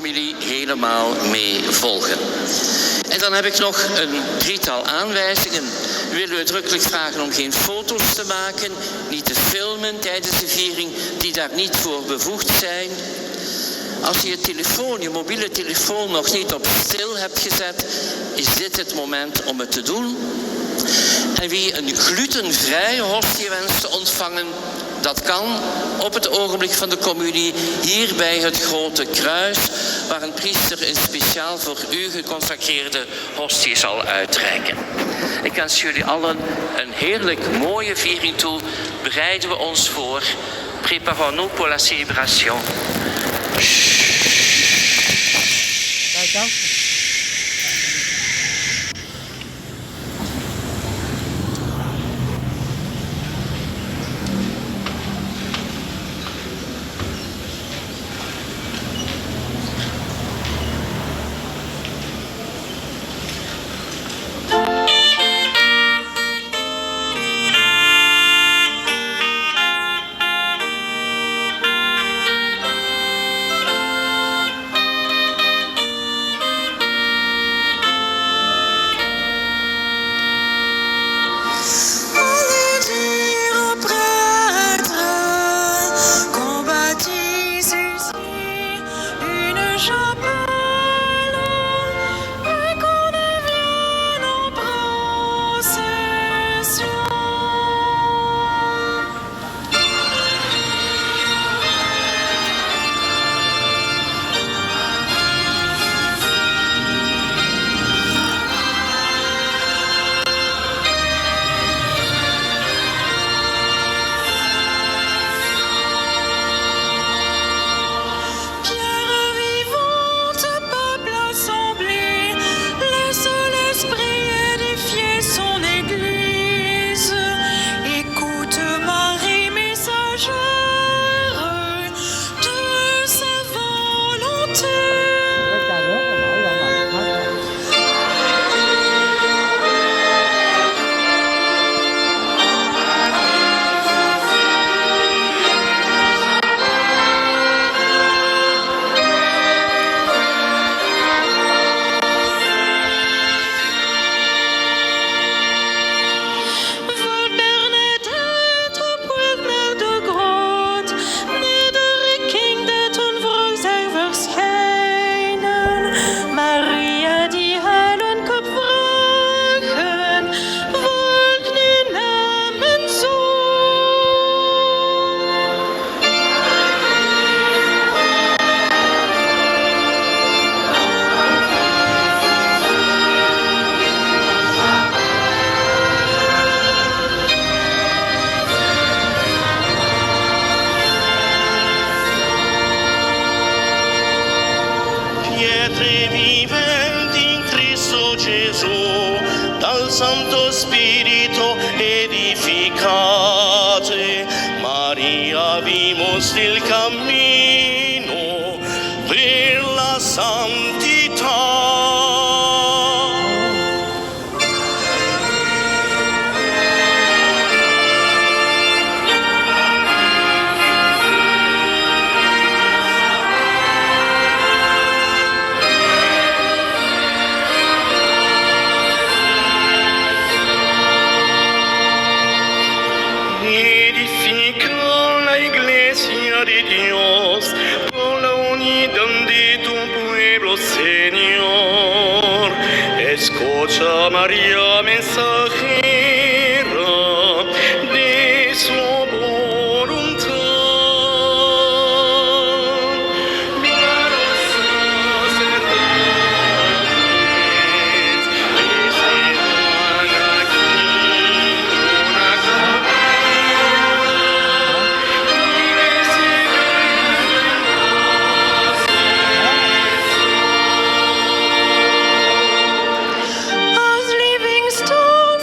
familie helemaal mee volgen. En dan heb ik nog een drietal aanwijzingen. We willen u uitdrukkelijk vragen om geen foto's te maken, niet te filmen tijdens de viering die daar niet voor bevoegd zijn. Als je je mobiele telefoon nog niet op stil hebt gezet, is dit het moment om het te doen. En wie een glutenvrije hostie wenst te ontvangen, dat kan op het ogenblik van de communie hier bij het grote kruis, waar een priester een speciaal voor u geconsacreerde hostie zal uitreiken. Ik wens jullie allen een heerlijk mooie viering toe. Bereiden we ons voor. Préparons-nous pour la célébration. Dank. Santo Spirito edificate, Maria vimos il cammino per la santità. De Dios, por la unidad de tu pueblo, Señor. Escucha, María, mensajera de su voluntad. Los sacerdotes recibirán aquí una As living stones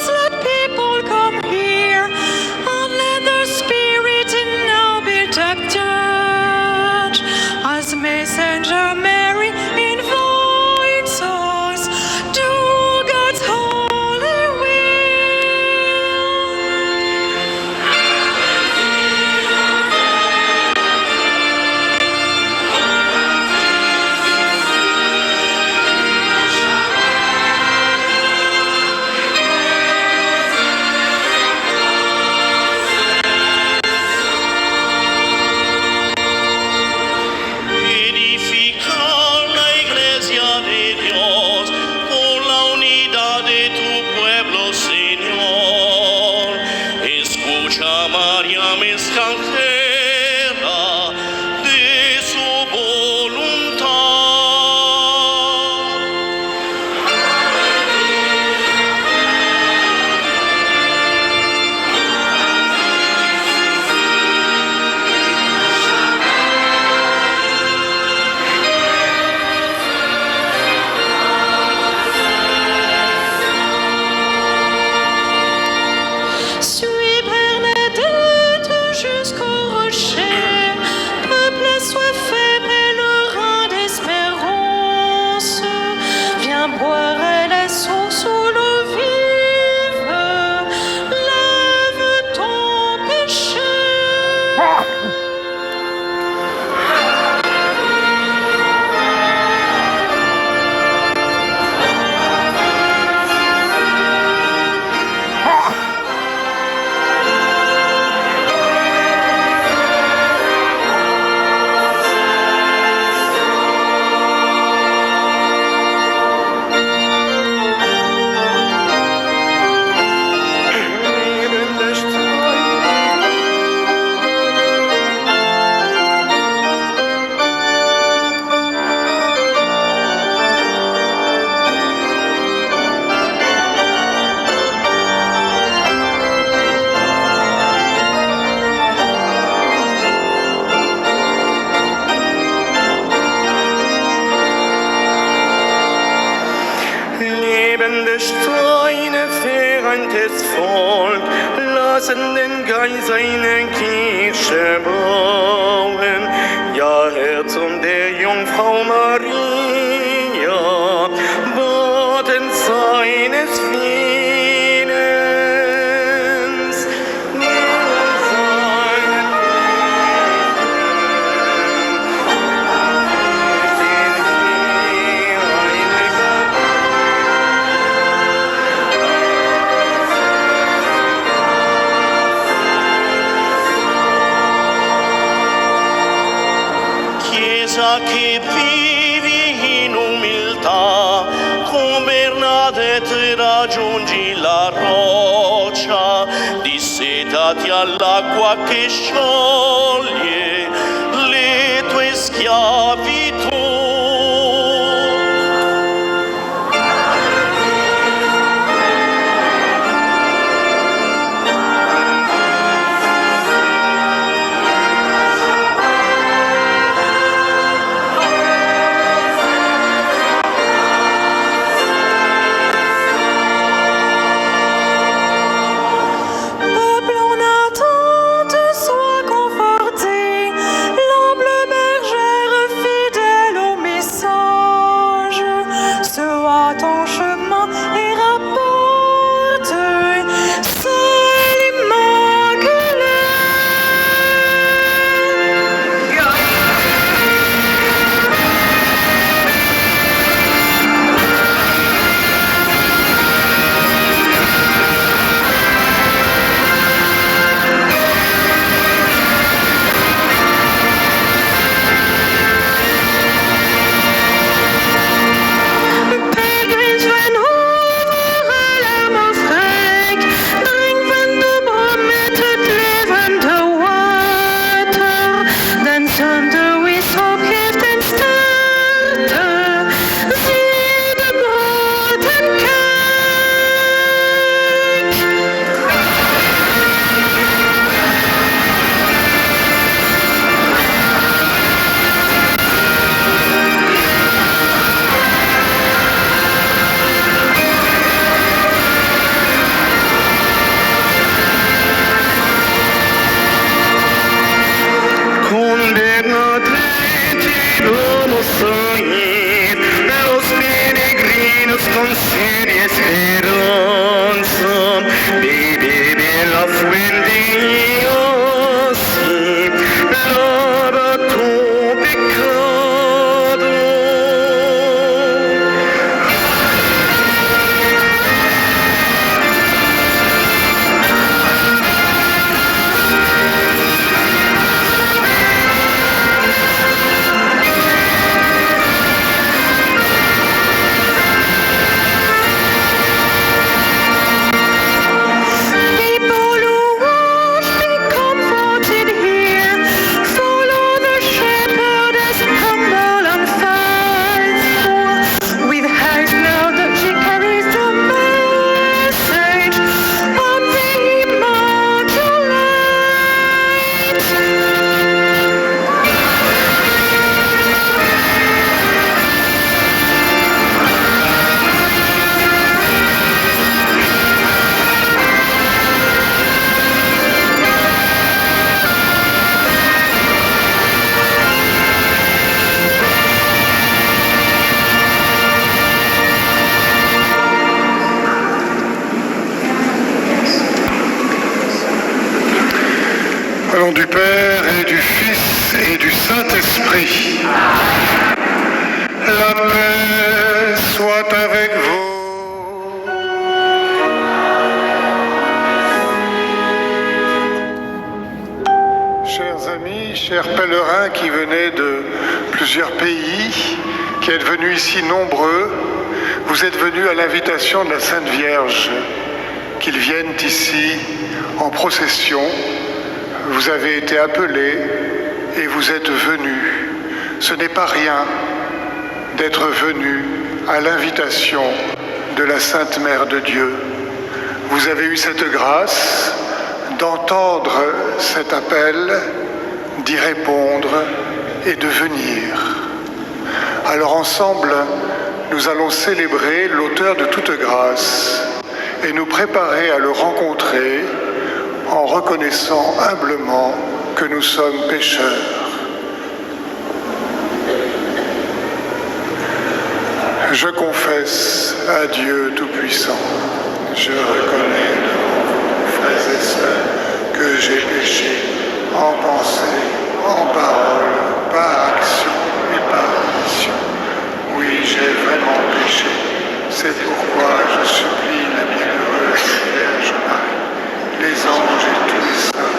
Steine fehrendes Volk lassen den Geist seine Kirche bauen. Ja, Herz um der Jungfrau Maria, boten seines Friedens. Chiesa che vivi in umiltà, con Bernadette raggiungi la roccia, dissetati all'acqua che scioglie le tue schiavitù. Peuple en attente, sois conforté, l'humble bergère fidèle au message, se hâte en chemin et rapporte seul immaculé. Pelgrims van horen allemaal vrek, drink van de bron met het levende water, den zonde is opgeeft en sterkte, zie de grote kerk. Con Bernadette vamos a ir, los peregrinos con seria esperanza, beber de la fuente y así lava tu pecado. People who wash be comforted here. Follow the shepherd as humble and faithful. With eyes now that she carries the message of the Immaculate. Au nom du Père et du Fils et du Saint-Esprit. La paix soit avec vous. Chers amis, chers pèlerins qui venaient de plusieurs pays, qui êtes venus ici nombreux, vous êtes venus à l'invitation de la Sainte Vierge, qu'ils viennent ici en procession. Vous avez été appelés et vous êtes venus. Ce n'est pas rien d'être venus à l'invitation de la Sainte Mère de Dieu. Vous avez eu cette grâce d'entendre cet appel, d'y répondre et de venir. Alors ensemble, nous allons célébrer l'auteur de toute grâce et nous préparer à le rencontrer en reconnaissant humblement que nous sommes pécheurs. Je confesse à Dieu Tout-Puissant, je reconnais devant vous, frères et sœurs, que j'ai péché en pensée, en parole, par action et par omission. Oui, j'ai vraiment péché. C'est pourquoi je supplie la bienheureuse Vierge Marie, les anges et tous les saints,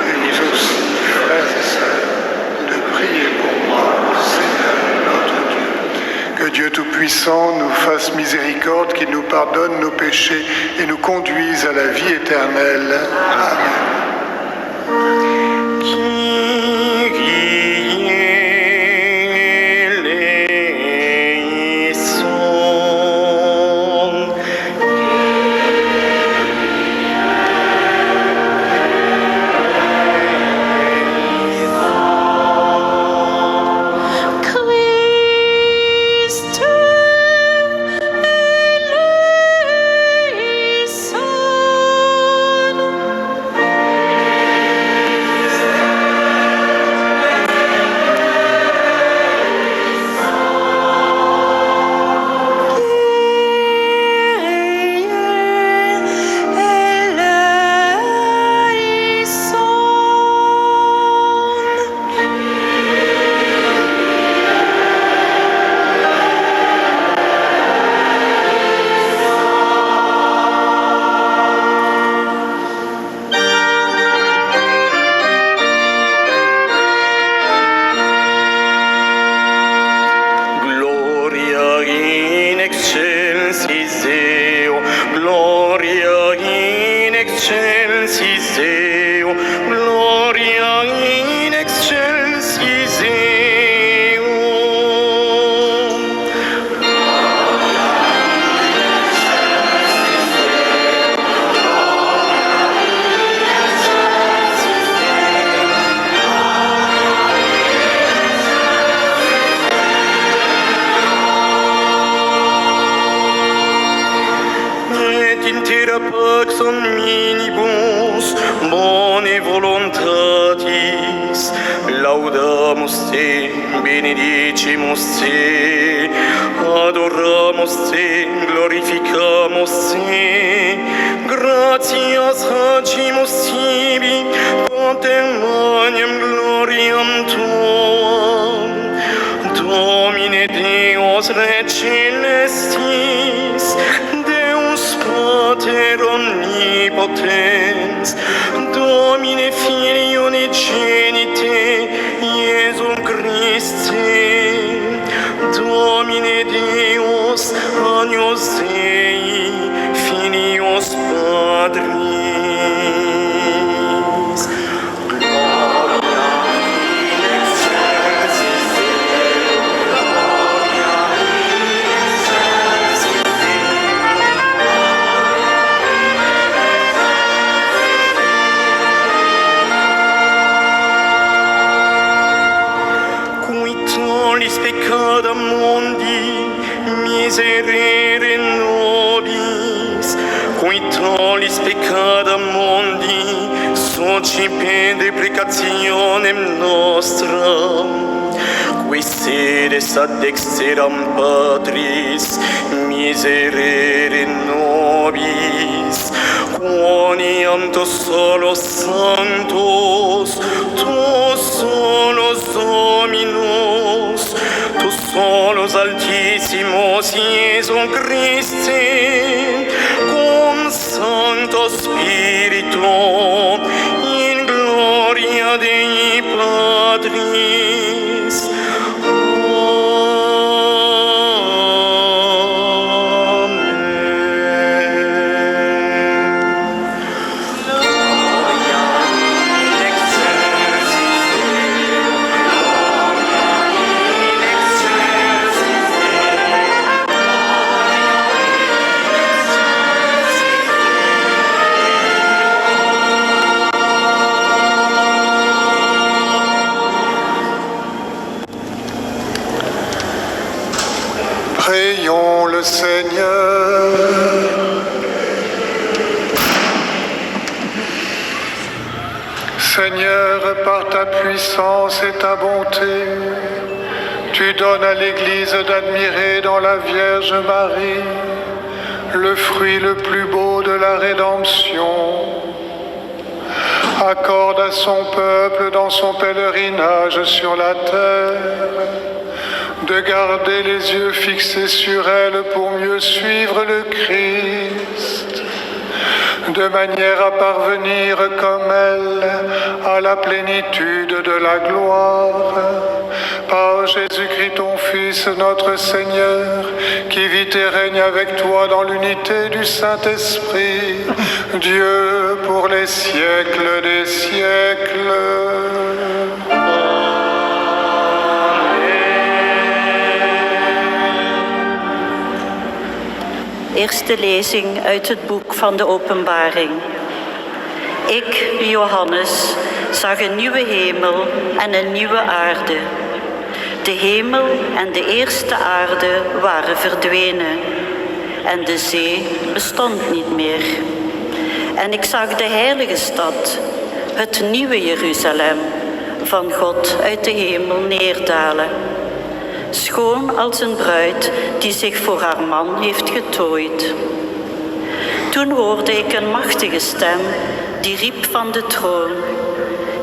et vous aussi, frères et sœurs, de prier pour moi, Seigneur notre Dieu. Que Dieu Tout-Puissant nous fasse miséricorde, qu'il nous pardonne nos péchés et nous conduise à la vie éternelle. Amen. Ad exteram Patris miserere nobis quoniam tos solos sanctos tos solos dominus tos solos altissimos Iesum Christe cum Sancto Spiritu in gloria Dei Patris. Prions le Seigneur. Seigneur, par ta puissance et ta bonté, tu donnes à l'Église d'admirer dans la Vierge Marie le fruit le plus beau de la rédemption. Accorde à son peuple dans son pèlerinage sur la terre de garder les yeux fixés sur elle pour mieux suivre le Christ, de manière à parvenir comme elle à la plénitude de la gloire. Par Jésus-Christ ton Fils, notre Seigneur, qui vit et règne avec toi dans l'unité du Saint-Esprit, Dieu pour les siècles des siècles. Eerste lezing uit het boek van de Openbaring. Ik, Johannes, zag een nieuwe hemel en een nieuwe aarde. De hemel en de eerste aarde waren verdwenen en de zee bestond niet meer. En ik zag de heilige stad, het nieuwe Jeruzalem, van God uit de hemel neerdalen. Schoon als een bruid die zich voor haar man heeft getooid. Toen hoorde ik een machtige stem die riep van de troon: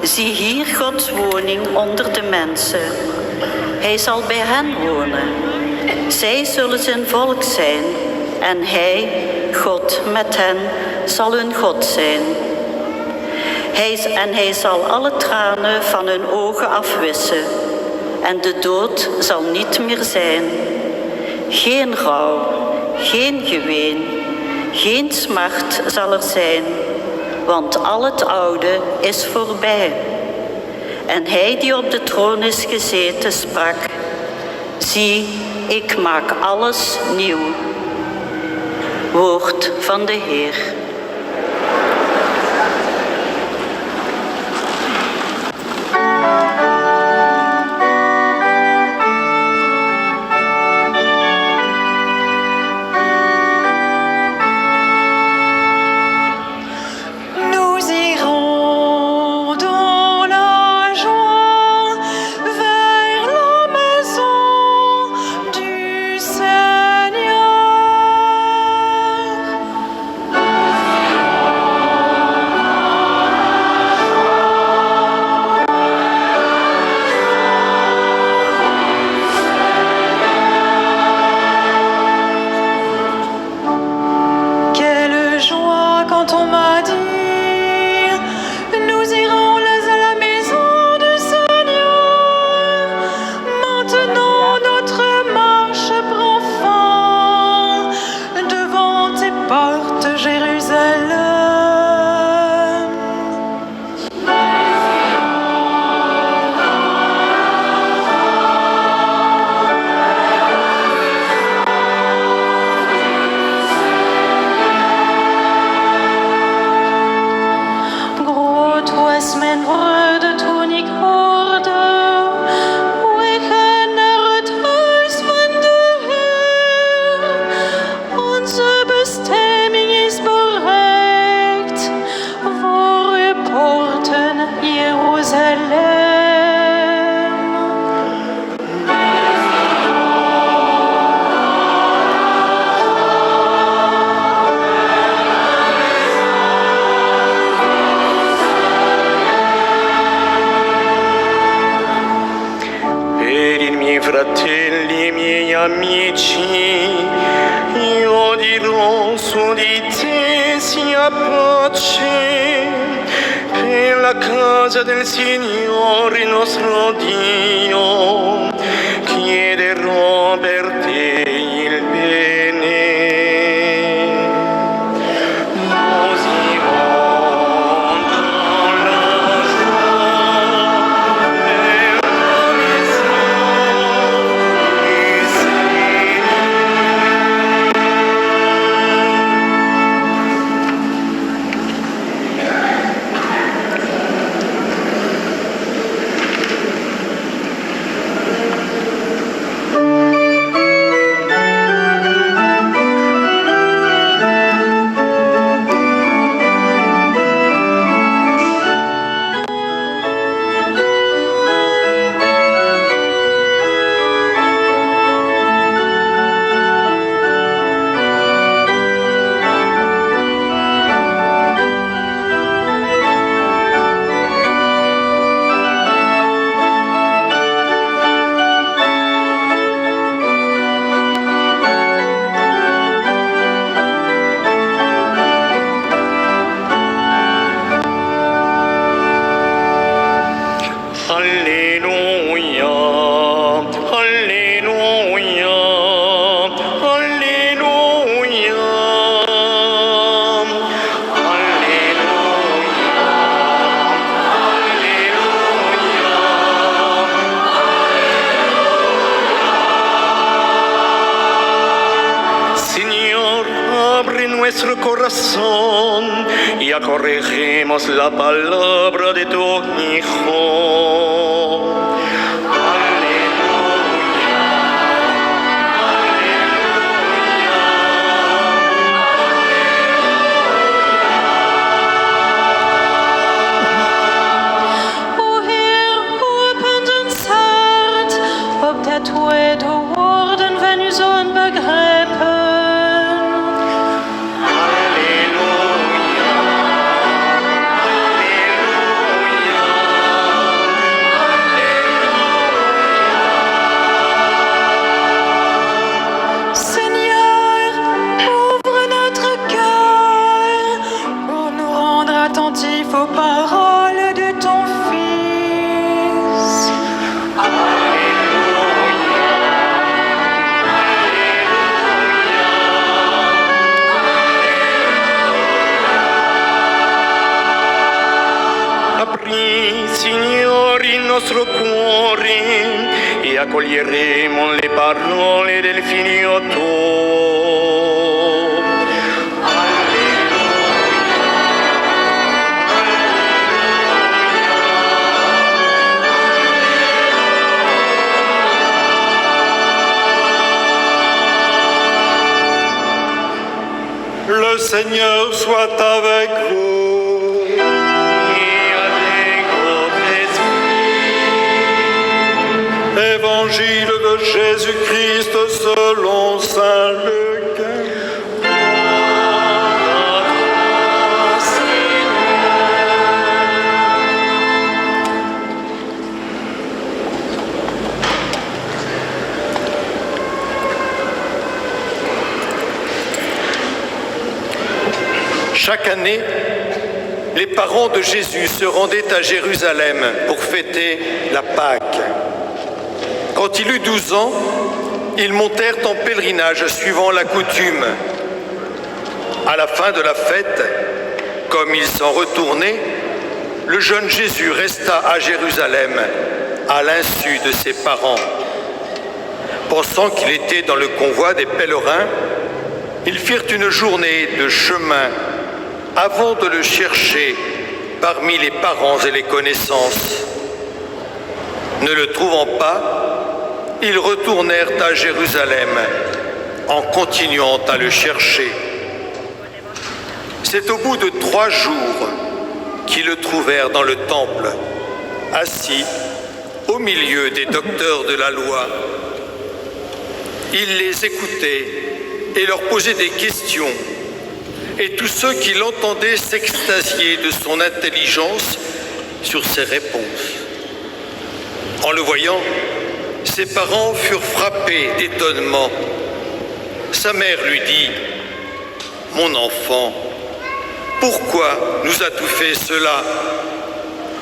zie hier Gods woning onder de mensen. Hij zal bij hen wonen. Zij zullen zijn volk zijn en hij, God met hen, zal hun God zijn. Hij zal alle tranen van hun ogen afwissen. En de dood zal niet meer zijn. Geen rouw, geen geween, geen smart zal er zijn, want al het oude is voorbij. En hij die op de troon is gezeten sprak: zie, ik maak alles nieuw. Woord van de Heer. Fratelli miei amici, io dirò su di te sia pace, per la casa del Signore nostro Dio, chiederò per te il bene. nuestro corazón y acorregimos la palabra de tu Hijo. Aux paroles de ton Fils. Apri, Signore, il nostro cuore e accoglieremo le parole del Figlio tuo. Le Seigneur soit avec vous. Et avec votre esprit. Évangile de Jésus-Christ selon Saint Luc. Chaque année, les parents de Jésus se rendaient à Jérusalem pour fêter la Pâque. Quand il eut 12 ans, ils montèrent en pèlerinage suivant la coutume. À la fin de la fête, comme ils s'en retournaient, le jeune Jésus resta à Jérusalem à l'insu de ses parents. Pensant qu'il était dans le convoi des pèlerins, ils firent une journée de chemin avant de le chercher parmi les parents et les connaissances. Ne le trouvant pas, ils retournèrent à Jérusalem en continuant à le chercher. C'est au bout de 3 jours qu'ils le trouvèrent dans le temple, assis au milieu des docteurs de la loi. Il les écoutait et leur posait des questions. Et tous ceux qui l'entendaient s'extasiaient de son intelligence sur ses réponses. En le voyant, ses parents furent frappés d'étonnement. Sa mère lui dit : « Mon enfant, pourquoi nous as-tu fait cela ?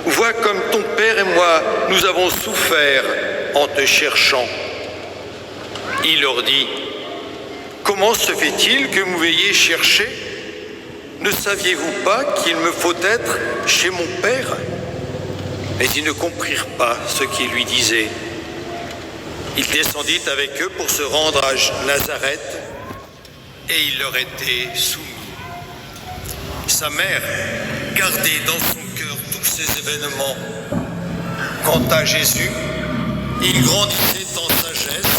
Vois comme ton père et moi, nous avons souffert en te cherchant. » Il leur dit : « Comment se fait-il que vous m'ayez cherché ? Ne saviez-vous pas qu'il me faut être chez mon père ? » Mais ils ne comprirent pas ce qu'il lui disait. Il descendit avec eux pour se rendre à Nazareth et il leur était soumis. Sa mère gardait dans son cœur tous ces événements. Quant à Jésus, il grandissait en sagesse,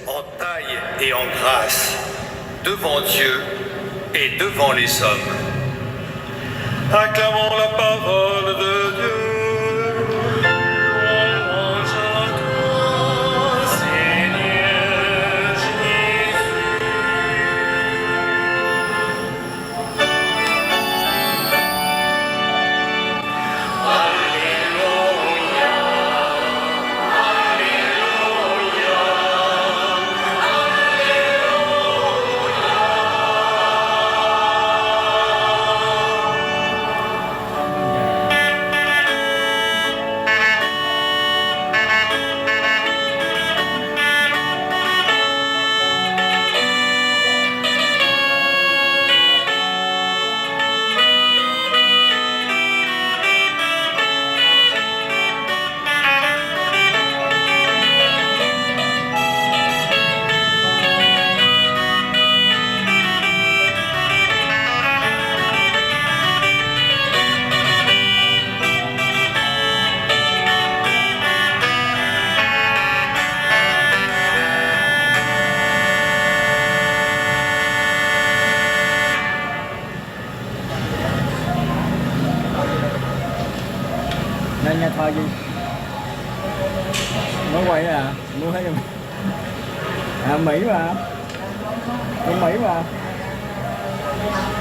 en taille et en grâce, devant Dieu et devant les hommes. Acclamons la parole de Dieu. Louange à toi, Seigneur Jésus. Alléluia, Alléluia, Alléluia. Bao nhiêu? Mới quay à? Mua hết rồi. À Mỹ mà. Bên Mỹ mà.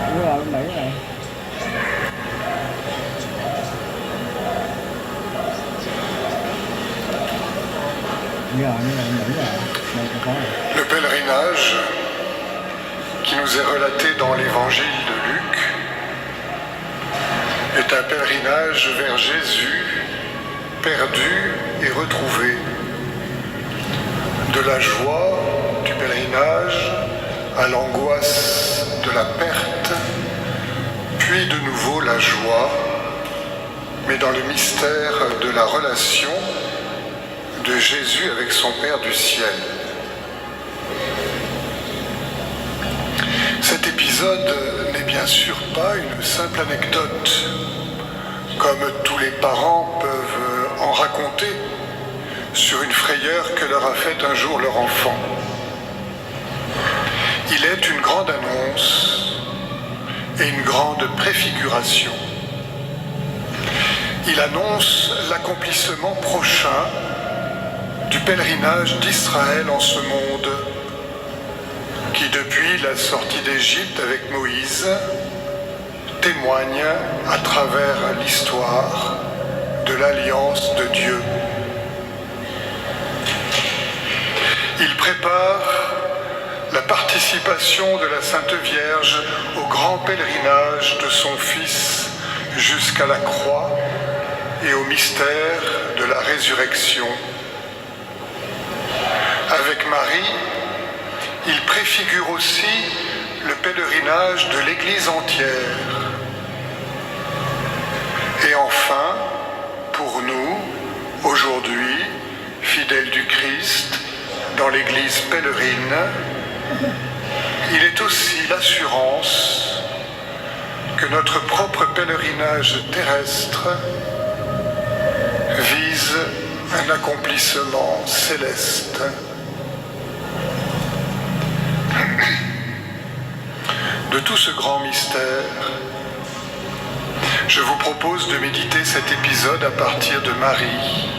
Đúng rồi, bên Mỹ mà. Le pèlerinage qui nous est relaté dans l'évangile de Luc est un pèlerinage vers Jésus, perdu et retrouvé. De la joie du pèlerinage à l'angoisse de la perte, puis de nouveau la joie, mais dans le mystère de la relation de Jésus avec son Père du ciel. Cet épisode n'est bien sûr pas une simple anecdote, comme tous les parents peuvent en raconter sur une frayeur que leur a faite un jour leur enfant. Il est une grande annonce et une grande préfiguration. Il annonce l'accomplissement prochain du pèlerinage d'Israël en ce monde, qui depuis la sortie d'Égypte avec Moïse témoigne à travers l'histoire de l'alliance de Dieu. Il prépare la participation de la Sainte Vierge au grand pèlerinage de son Fils jusqu'à la croix et au mystère de la résurrection. Avec Marie, il préfigure aussi le pèlerinage de l'Église entière. Et enfin, pour nous, aujourd'hui, fidèles du Christ, dans l'Église pèlerine, il est aussi l'assurance que notre propre pèlerinage terrestre vise un accomplissement céleste. De tout ce grand mystère, je vous propose de méditer cet épisode à partir de Marie.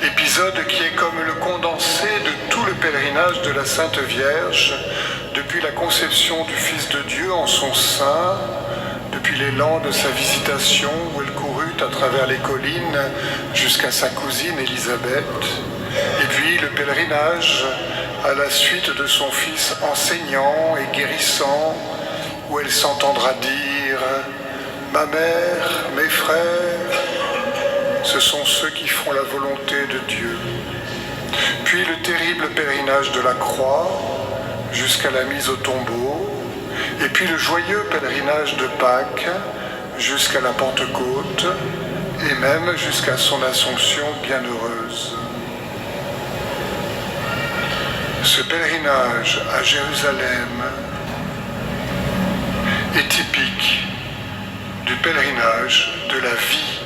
Épisode qui est comme le condensé de tout le pèlerinage de la Sainte Vierge, depuis la conception du Fils de Dieu en son sein, depuis l'élan de sa visitation où elle courut à travers les collines jusqu'à sa cousine Élisabeth, et puis le pèlerinage à la suite de son Fils enseignant et guérissant, où elle s'entendra dire « Ma mère, mes frères, ce sont ceux qui font la volonté de Dieu ». Puis le terrible pèlerinage de la croix jusqu'à la mise au tombeau, et puis le joyeux pèlerinage de Pâques jusqu'à la Pentecôte, et même jusqu'à son Assomption bienheureuse. Ce pèlerinage à Jérusalem est typique du pèlerinage de la vie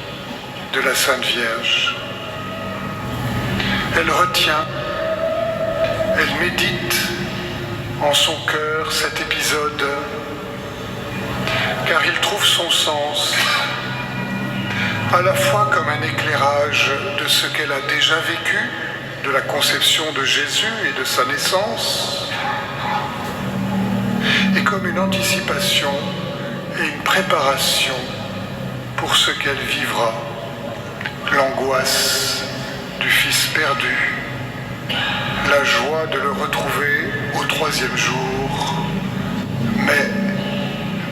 de la Sainte Vierge. Elle retient, elle médite en son cœur cet épisode, car il trouve son sens à la fois comme un éclairage de ce qu'elle a déjà vécu, de la conception de Jésus et de sa naissance, et comme une anticipation et une préparation pour ce qu'elle vivra, l'angoisse du Fils perdu, la joie de le retrouver au 3e jour, mais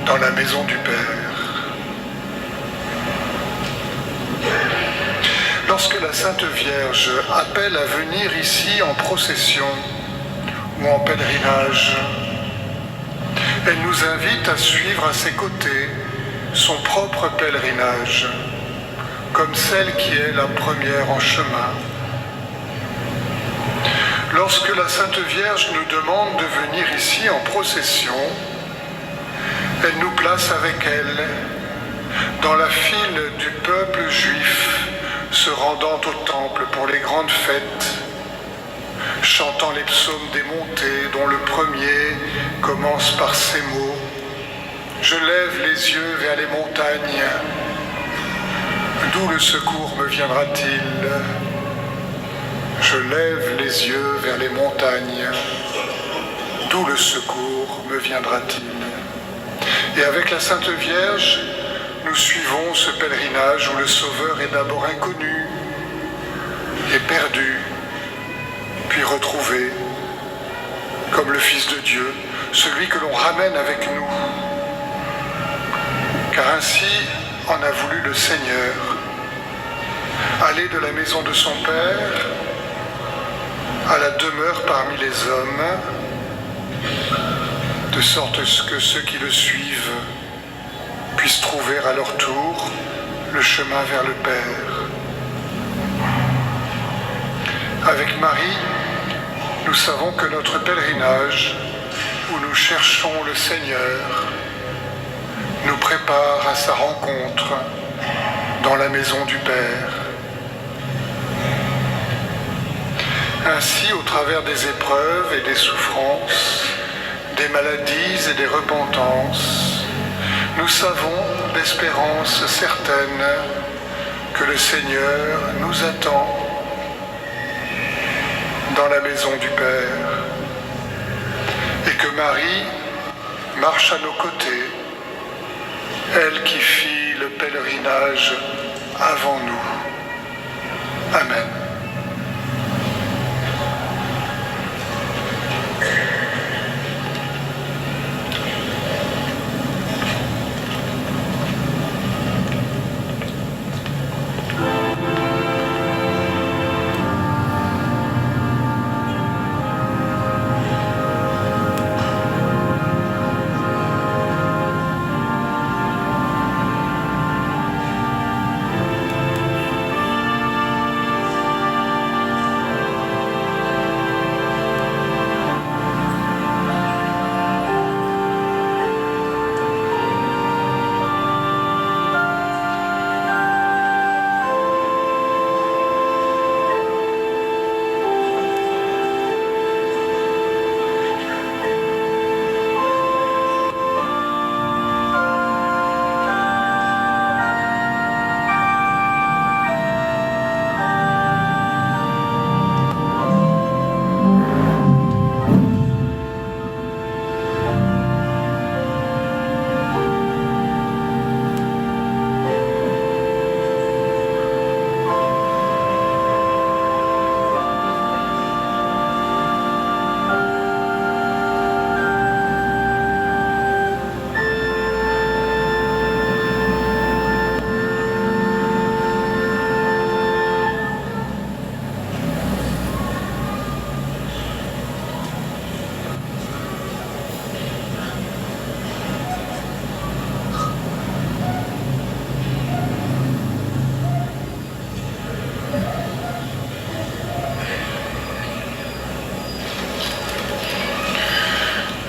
dans la maison du Père. Lorsque la Sainte Vierge appelle à venir ici en procession ou en pèlerinage, elle nous invite à suivre à ses côtés son propre pèlerinage, comme celle qui est la première en chemin. Lorsque la Sainte Vierge nous demande de venir ici en procession, elle nous place avec elle dans la file du peuple juif se rendant au temple pour les grandes fêtes, chantant les psaumes des montées dont le premier commence par ces mots « Je lève les yeux vers les montagnes, D'où le secours me viendra-t-il? Je lève les yeux vers les montagnes. D'où le secours me viendra-t-il? Et avec la Sainte Vierge, nous suivons ce pèlerinage où le Sauveur est d'abord inconnu et perdu, puis retrouvé, comme le Fils de Dieu, celui que l'on ramène avec nous. Car ainsi en a voulu le Seigneur, aller de la maison de son Père à la demeure parmi les hommes, de sorte que ceux qui le suivent puissent trouver à leur tour le chemin vers le Père. Avec Marie, nous savons que notre pèlerinage, où nous cherchons le Seigneur, nous prépare à sa rencontre dans la maison du Père. Ainsi, au travers des épreuves et des souffrances, des maladies et des repentances, nous savons d'espérance certaine que le Seigneur nous attend dans la maison du Père et que Marie marche à nos côtés, elle qui fit le pèlerinage avant nous. Amen.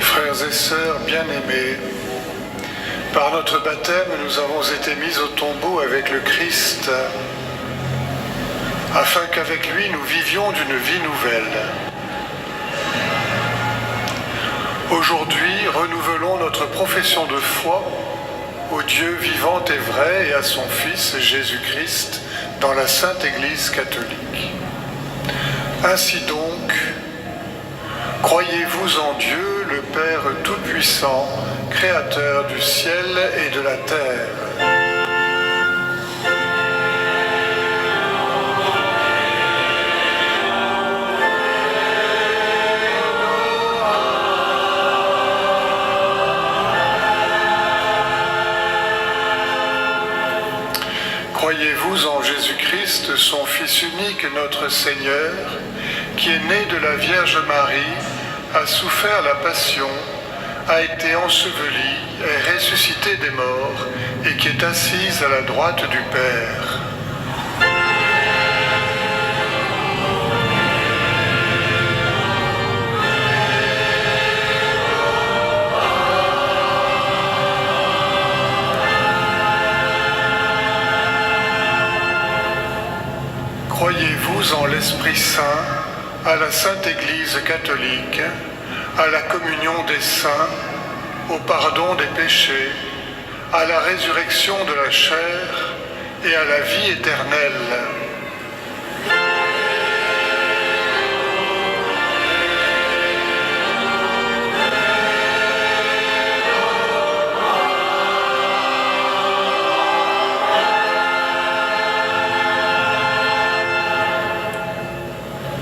Frères et sœurs bien-aimés, par notre baptême, nous avons été mis au tombeau avec le Christ, afin qu'avec lui nous vivions d'une vie nouvelle. Aujourd'hui, renouvelons notre profession de foi au Dieu vivant et vrai et à son Fils Jésus-Christ dans la Sainte Église catholique. Ainsi donc, croyez-vous en Dieu, le Père Tout-Puissant, Créateur du ciel et de la terre. Croyez-vous en Jésus-Christ, son Fils unique, notre Seigneur, qui est né de la Vierge Marie, a souffert la passion, a été enseveli, est ressuscité des morts et qui est assise à la droite du Père. Croyez-vous en l'Esprit Saint, à la Sainte Église catholique, à la communion des saints, au pardon des péchés, à la résurrection de la chair et à la vie éternelle.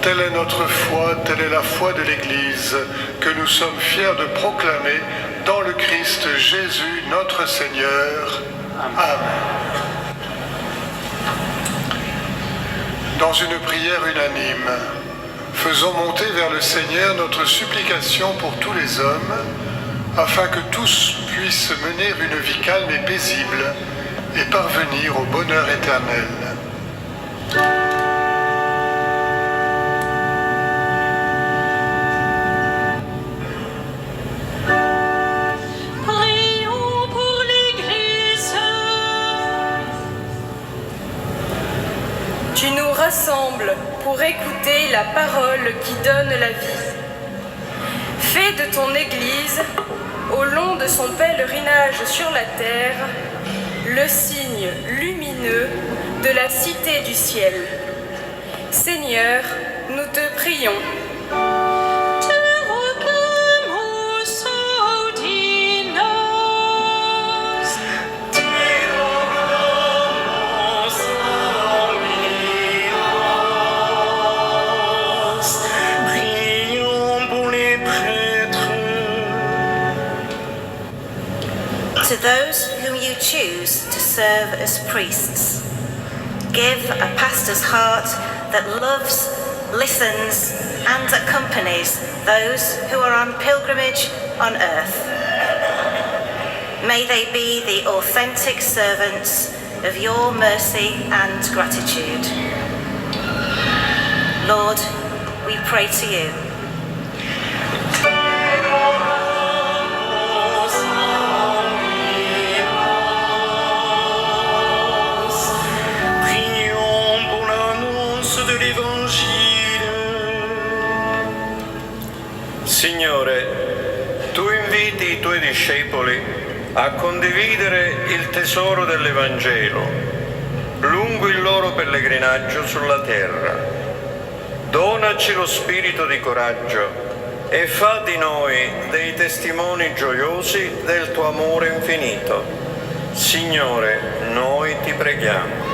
Telle est notre foi, telle est la foi de l'Église que nous sommes fiers de proclamer dans le Christ Jésus notre Seigneur. Amen. Dans une prière unanime, faisons monter vers le Seigneur notre supplication pour tous les hommes, afin que tous puissent mener une vie calme et paisible et parvenir au bonheur éternel. Tu nous rassembles pour écouter la parole qui donne la vie. Fais de ton Église, au long de son pèlerinage sur la terre, le signe lumineux de la cité du ciel. Seigneur, nous te prions. To those whom you choose to serve as priests, give a pastor's heart that loves, listens, and accompanies those who are on pilgrimage on earth. May they be the authentic servants of your mercy and gratitude. Lord, we pray to you. Signore, tu inviti i tuoi discepoli a condividere il tesoro dell'Evangelo lungo il loro pellegrinaggio sulla terra. Donaci lo spirito di coraggio e fa di noi dei testimoni gioiosi del tuo amore infinito. Signore, noi ti preghiamo.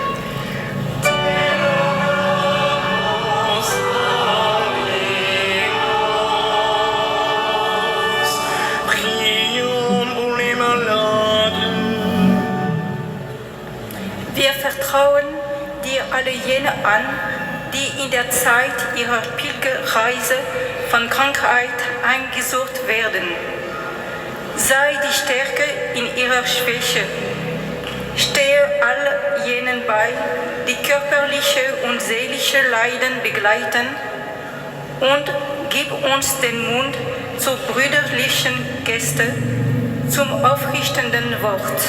Wir vertrauen dir alle jene an, die in der Zeit ihrer Pilgerreise von Krankheit heimgesucht werden. Sei die Stärke in ihrer Schwäche. Stehe all jenen bei, die körperliche und seelische Leiden begleiten, und gib uns den Mund zur brüderlichen Geste, zum aufrichtenden Wort.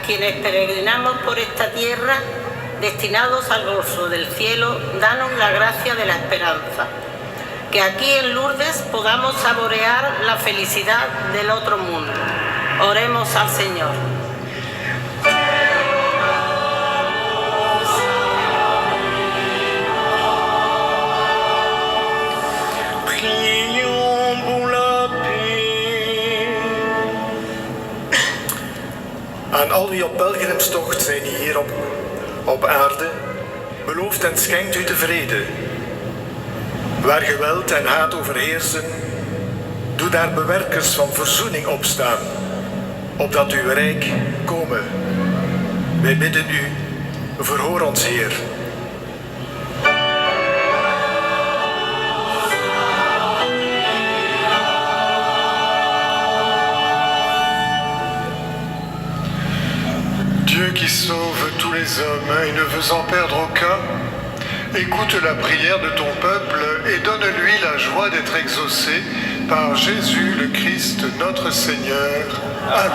Quienes peregrinamos por esta tierra, destinados al gozo del cielo, danos la gracia de la esperanza. Que aquí en Lourdes podamos saborear la felicidad del otro mundo. Oremos al Señor. Aan al wie op pelgrimstocht zijn hier op aarde, belooft en schenkt u de vrede. Waar geweld en haat overheersen, doe daar bewerkers van verzoening opstaan, opdat uw rijk komen. Wij bidden u, verhoor ons Heer. Dieu qui sauve tous les hommes et ne veut en perdre aucun, écoute la prière de ton peuple et donne-lui la joie d'être exaucé par Jésus le Christ notre Seigneur. Amen.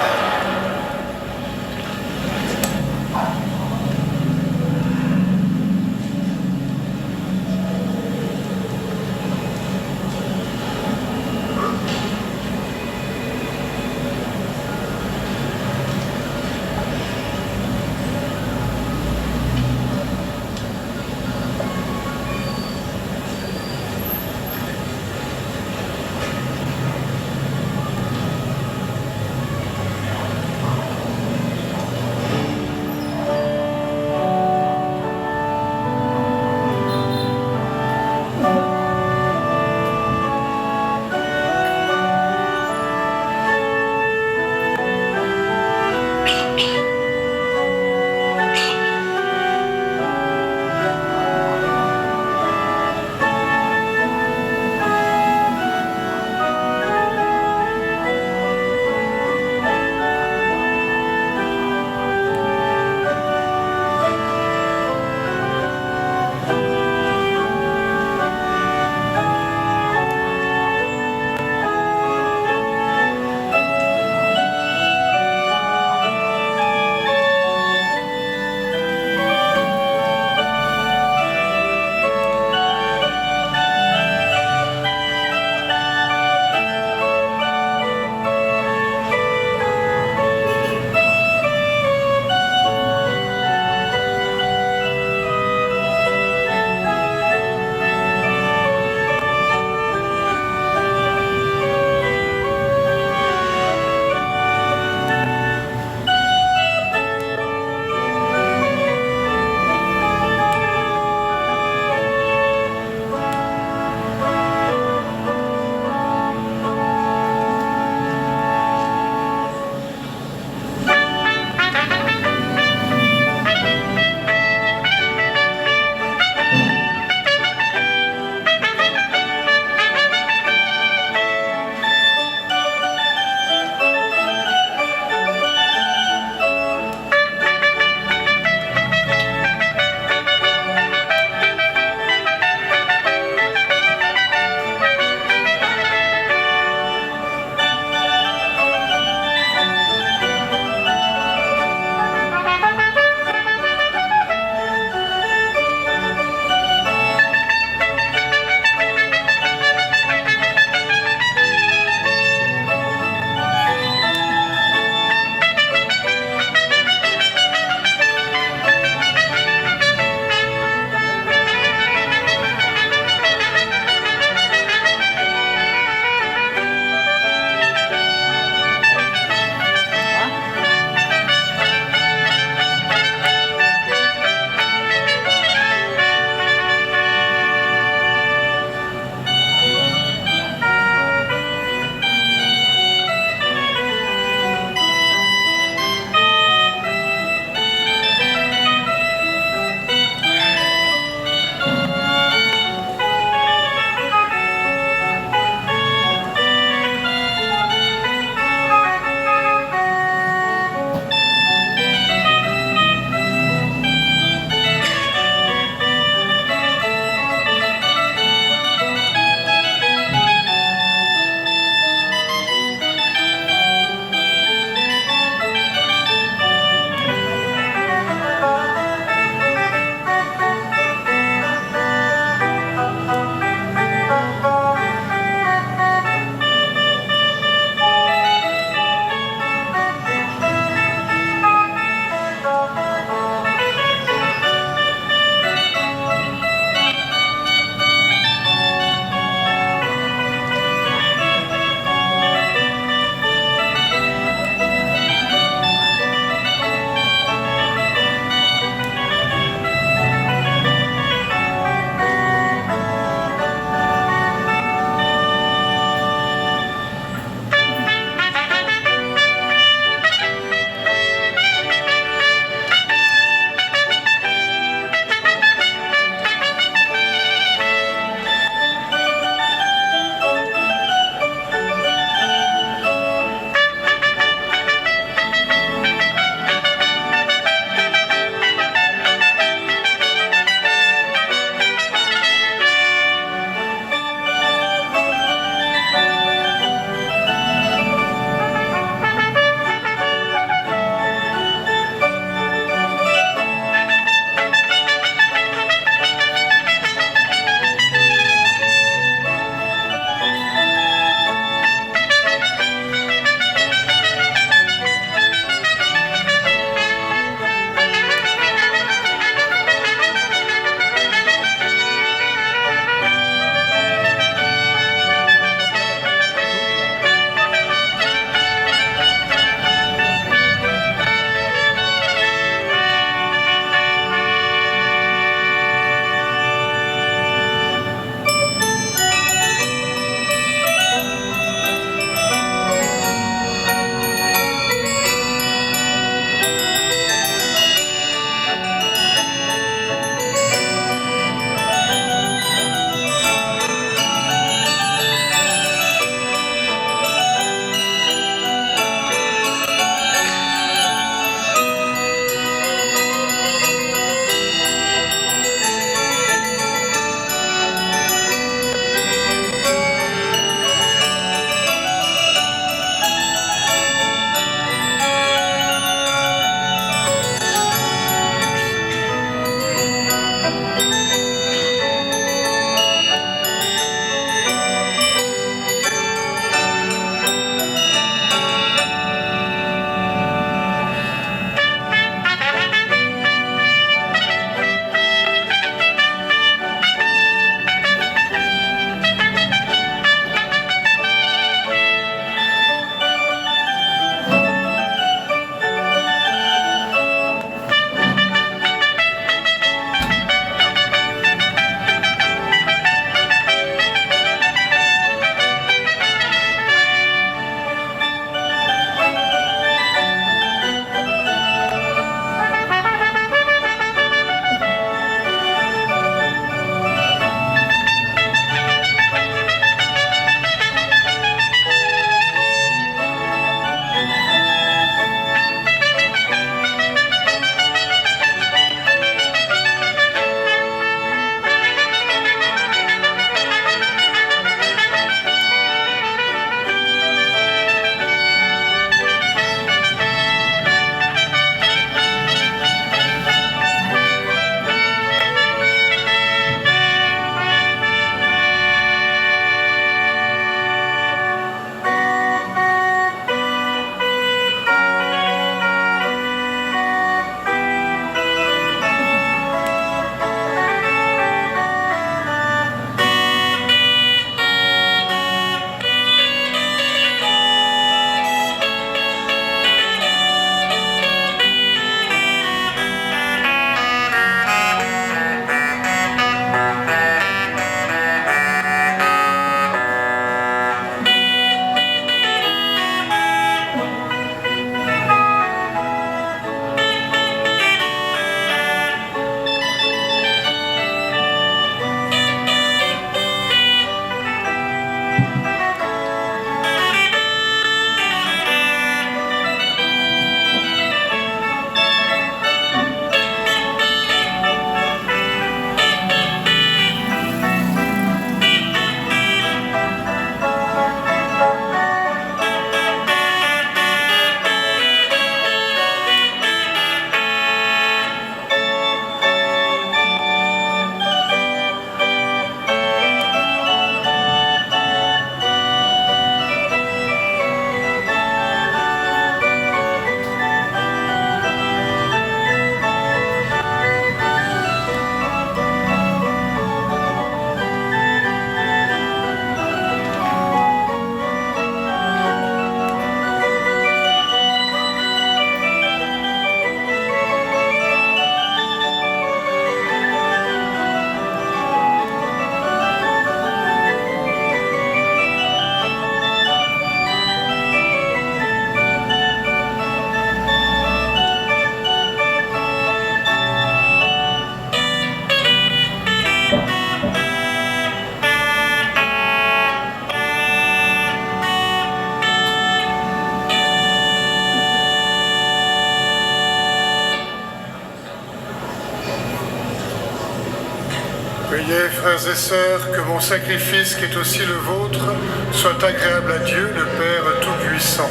Frères et sœurs, que mon sacrifice, qui est aussi le vôtre, soit agréable à Dieu, le Père Tout-Puissant.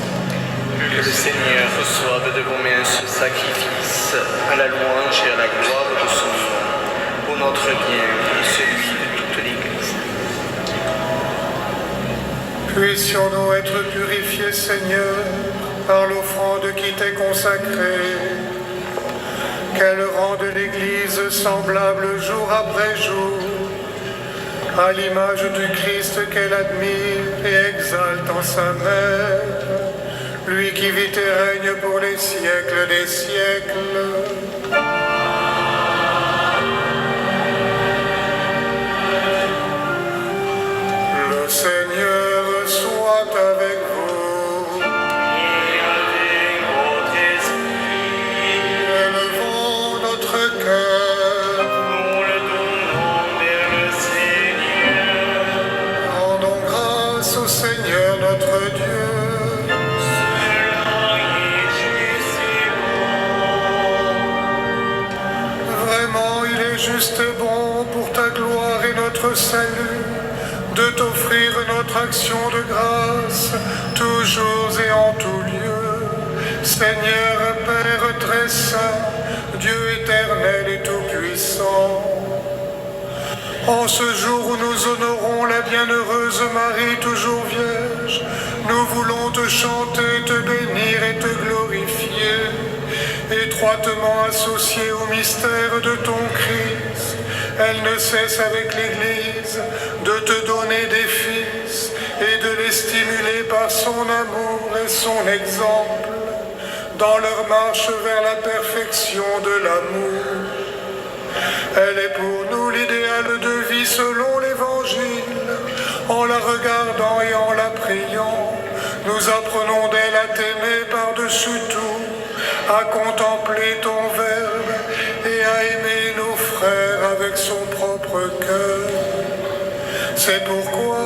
Que le Seigneur reçoive de vos mains ce sacrifice à la louange et à la gloire de son nom, pour notre bien et celui de toute l'Église. Puissions-nous être purifiés, Seigneur, par l'offrande qui t'est consacrée, qu'elle rende l'Église semblable jour après jour, à l'image du Christ qu'elle admire et exalte en sa mère, lui qui vit et règne pour les siècles des siècles. Le Seigneur soit avec vous. Et avec votre esprit, Élevons notre cœur. nous le donnons vers le Seigneur. Rendons grâce au Seigneur notre Dieu. Cela est juste et bon. Vraiment, il est juste et bon pour ta gloire et notre salut de t'offrir notre action de grâce, toujours et en tout lieu. Seigneur, Père très saint, Dieu éternel et tout-puissant, en ce jour où nous honorons la bienheureuse Marie, toujours vierge, nous voulons te chanter, te bénir et te glorifier, étroitement associée au mystère de ton Christ. Elle ne cesse avec l'Église de te donner des fils et de les stimuler par son amour et son exemple dans leur marche vers la perfection de l'amour. Elle est pour nous l'idéal de vie selon l'Évangile. En la regardant et en la priant, nous apprenons d'elle à t'aimer par-dessus tout, à contempler ton Verbe et à aimer nos frères avec son propre cœur. C'est pourquoi,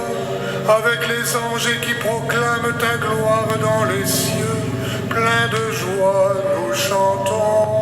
avec les anges qui proclament ta gloire dans les cieux, pleins de joie, nous chantons.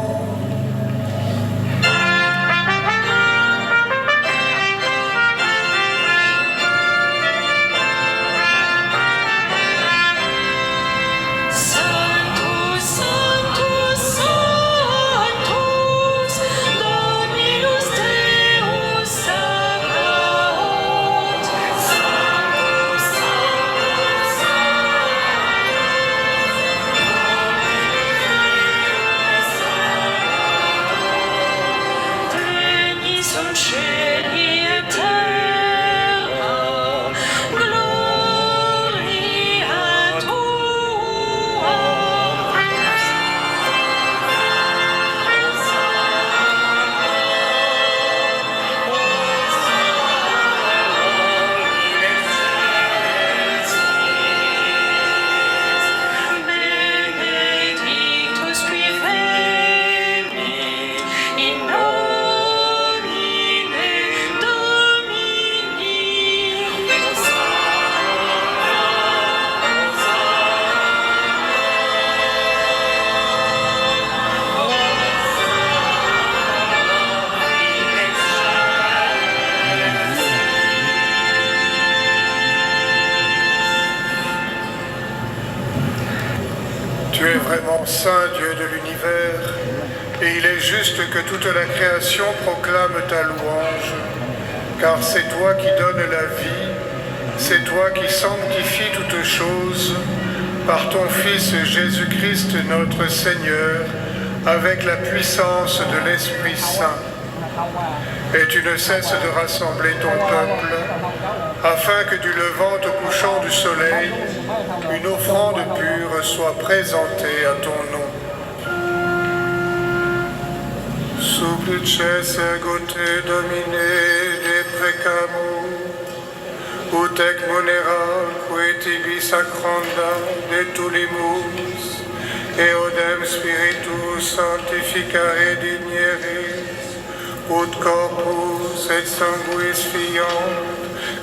Tu es vraiment saint, Dieu de l'univers, et il est juste que toute la création proclame ta louange, car c'est toi qui donnes la vie, c'est toi qui sanctifies toutes choses, par ton Fils Jésus-Christ notre Seigneur, avec la puissance de l'Esprit Saint. Et tu ne cesses de rassembler ton peuple, afin que du levant au couchant du soleil, une offrande pure soit présentée à ton nom. Supplices gote domine de precamus, ut ec monera que tibi sacranda de tulimus, eodem spiritus sanctificare digneris, ut corpus et sanguis fiant,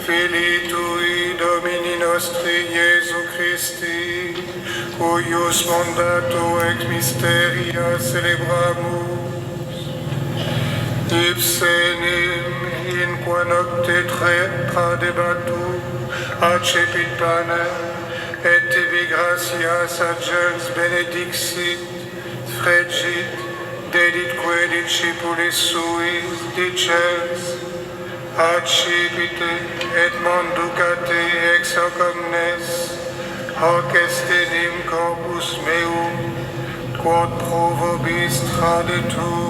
Filii tui Domini nostri Iesu Christi, cuius mandato ex mysteria celebramus, ipse enim quinque nocte tradebatu, accepit panem, et tibi gratias agens benedixit, fregit, deditque discipulis suis, dicens, accipite et manducate ex hoc omnes, hoc est enim corpus meum, quod pro vobis tradetur.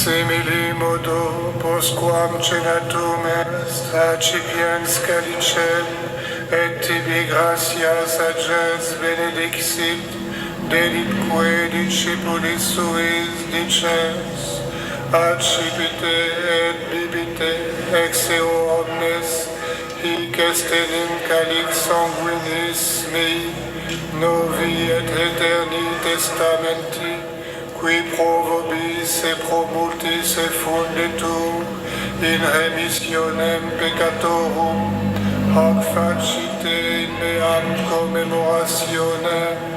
Simili modo postquam cenatum est, accipiens calicem, et tibi gratias agens benedixit, deditque discipulis suis dicens, accipite et bibite ex eo omnes, hic est enim calix sanguinis mei, novi et eterni testamenti, qui pro vobis et pro multis effunditur in remissionem peccatorum, hoc facite in meam commemorationem.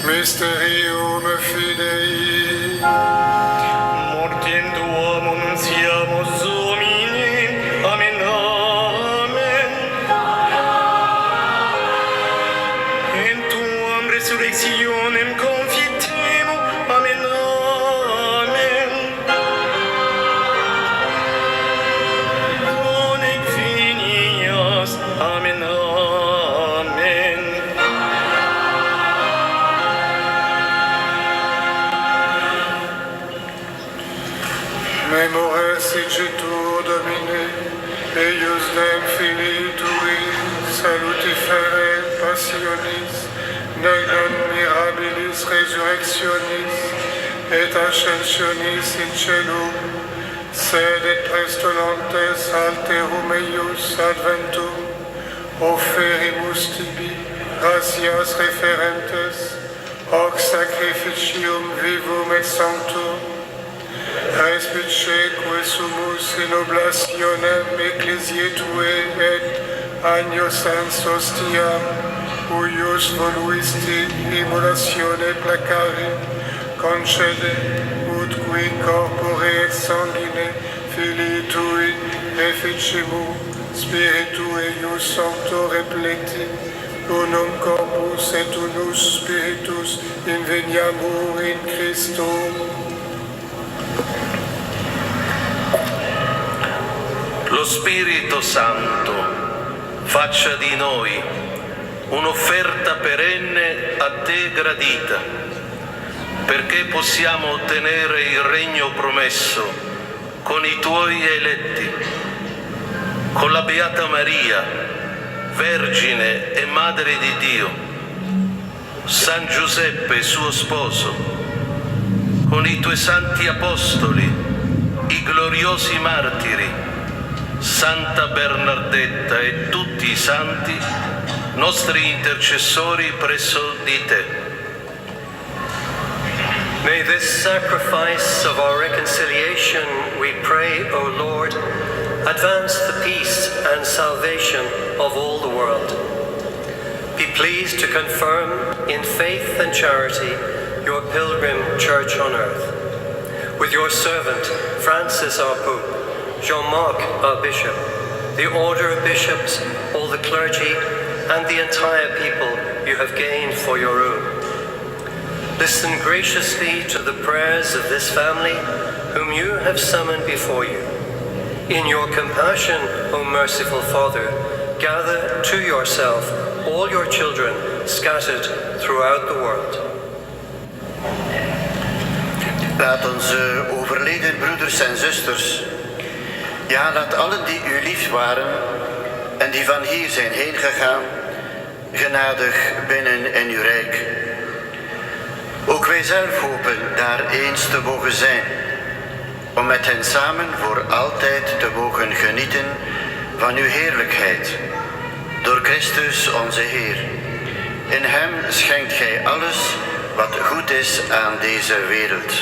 Mysterium Fidei. Mortiem tuam annunciamus Domine. Amen, amen. In tuam resurrectionem confitemo. Amen, amen. Donec finias. Amen, amen. Memores igitur Domine, eius dem Filii Tui, salutifere passionis, nec non mirabilis resurrectionis, et ascensionis in celum, sed et prestolontes alterum eius adventum, offeribus tibi, gratias referentes, hoc sacrificium vivum et sanctum, respiceque sumus in oblationem ecclesiae Tue et agnosans hostiam, uius voluisti immolatione placari, concede, ut qui corpore et sanguine Filii Tui efficimu, Spiritu eius sancto repleti, unum corpus et unus spiritus inveniamur in Christum. Lo Spirito Santo faccia di noi un'offerta perenne a te gradita, perché possiamo ottenere il regno promesso con i tuoi eletti, con la Beata Maria, Vergine e Madre di Dio, San Giuseppe suo sposo, con i tuoi santi apostoli, i gloriosi martiri, Santa Bernardetta e tutti i santi, nostri intercessori presso di te. May this sacrifice of our reconciliation, we pray, O Lord, advance the peace and salvation of all the world. Be pleased to confirm in faith and charity your pilgrim church on earth. With your servant, Francis our Pope, Jean-Marc our Bishop, the order of bishops, all the clergy, and the entire people you have gained for your own. Listen graciously to the prayers of this family whom you have summoned before you. In your compassion, O merciful Father, gather to yourself all your children scattered throughout the world. Laat onze overleden broeders en zusters, ja, laat allen die u lief waren en die van hier zijn heen gegaan, genadig binnen in uw rijk. Ook wij zelf hopen daar eens te mogen zijn, om met hen samen voor altijd te mogen genieten van uw heerlijkheid. Door Christus onze Heer. In hem schenkt gij alles wat goed is aan deze wereld.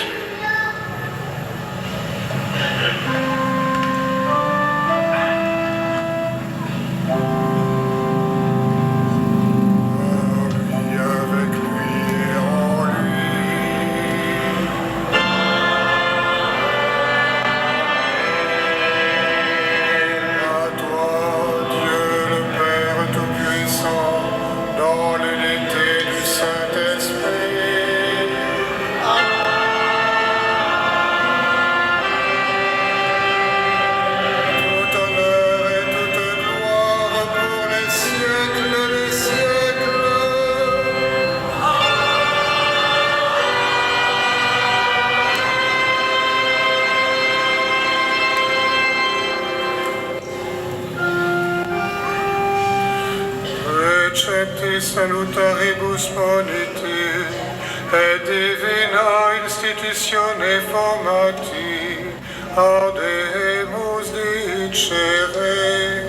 Recepti salutaribus moniti, et divina institutione formati, audemus dicere.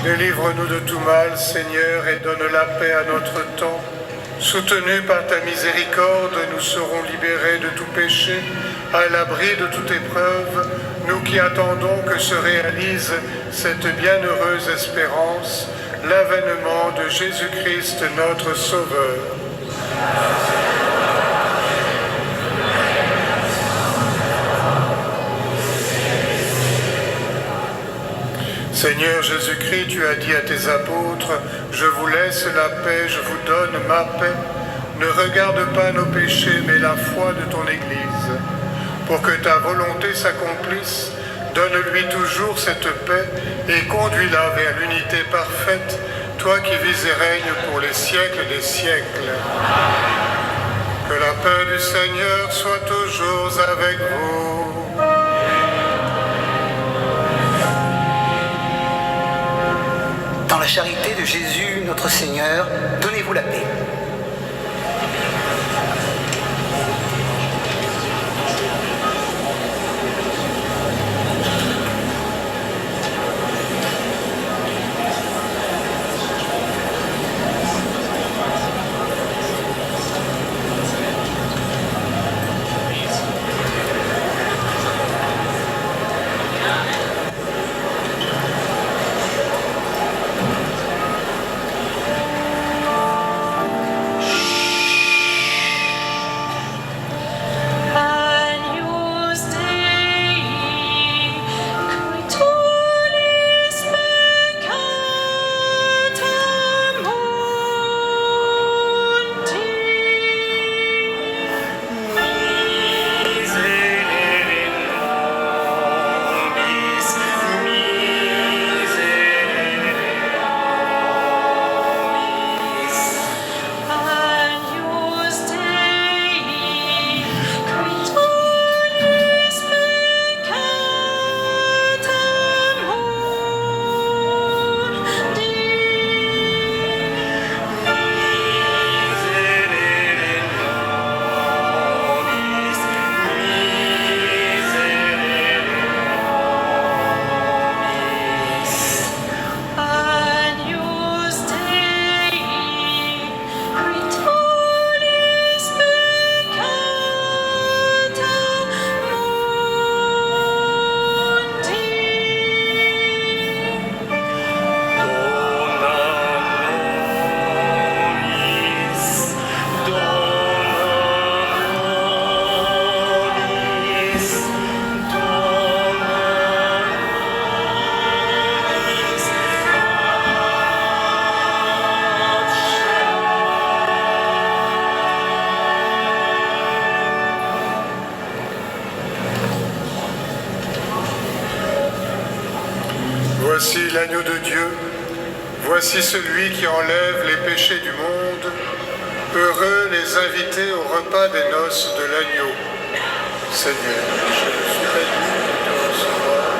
Délivre-nous de tout mal, Seigneur, et donne la paix à notre temps. Soutenus par ta miséricorde, nous serons libérés de tout péché, à l'abri de toute épreuve, nous qui attendons que se réalise cette bienheureuse espérance, l'avènement de Jésus-Christ, notre Sauveur. Seigneur Jésus-Christ, tu as dit à tes apôtres, « Je vous laisse la paix, je vous donne ma paix. Ne regarde pas nos péchés, mais la foi de ton Église. Pour que ta volonté s'accomplisse, donne-lui toujours cette paix et conduis-la vers l'unité parfaite, toi qui vis et règnes pour les siècles des siècles. » Que la paix du Seigneur soit toujours avec vous. Dans la charité de Jésus, notre Seigneur, donnez-vous la paix. Dieu, voici celui qui enlève les péchés du monde. Heureux les invités au repas des noces de l'agneau. Seigneur, je suis pas digne de te recevoir.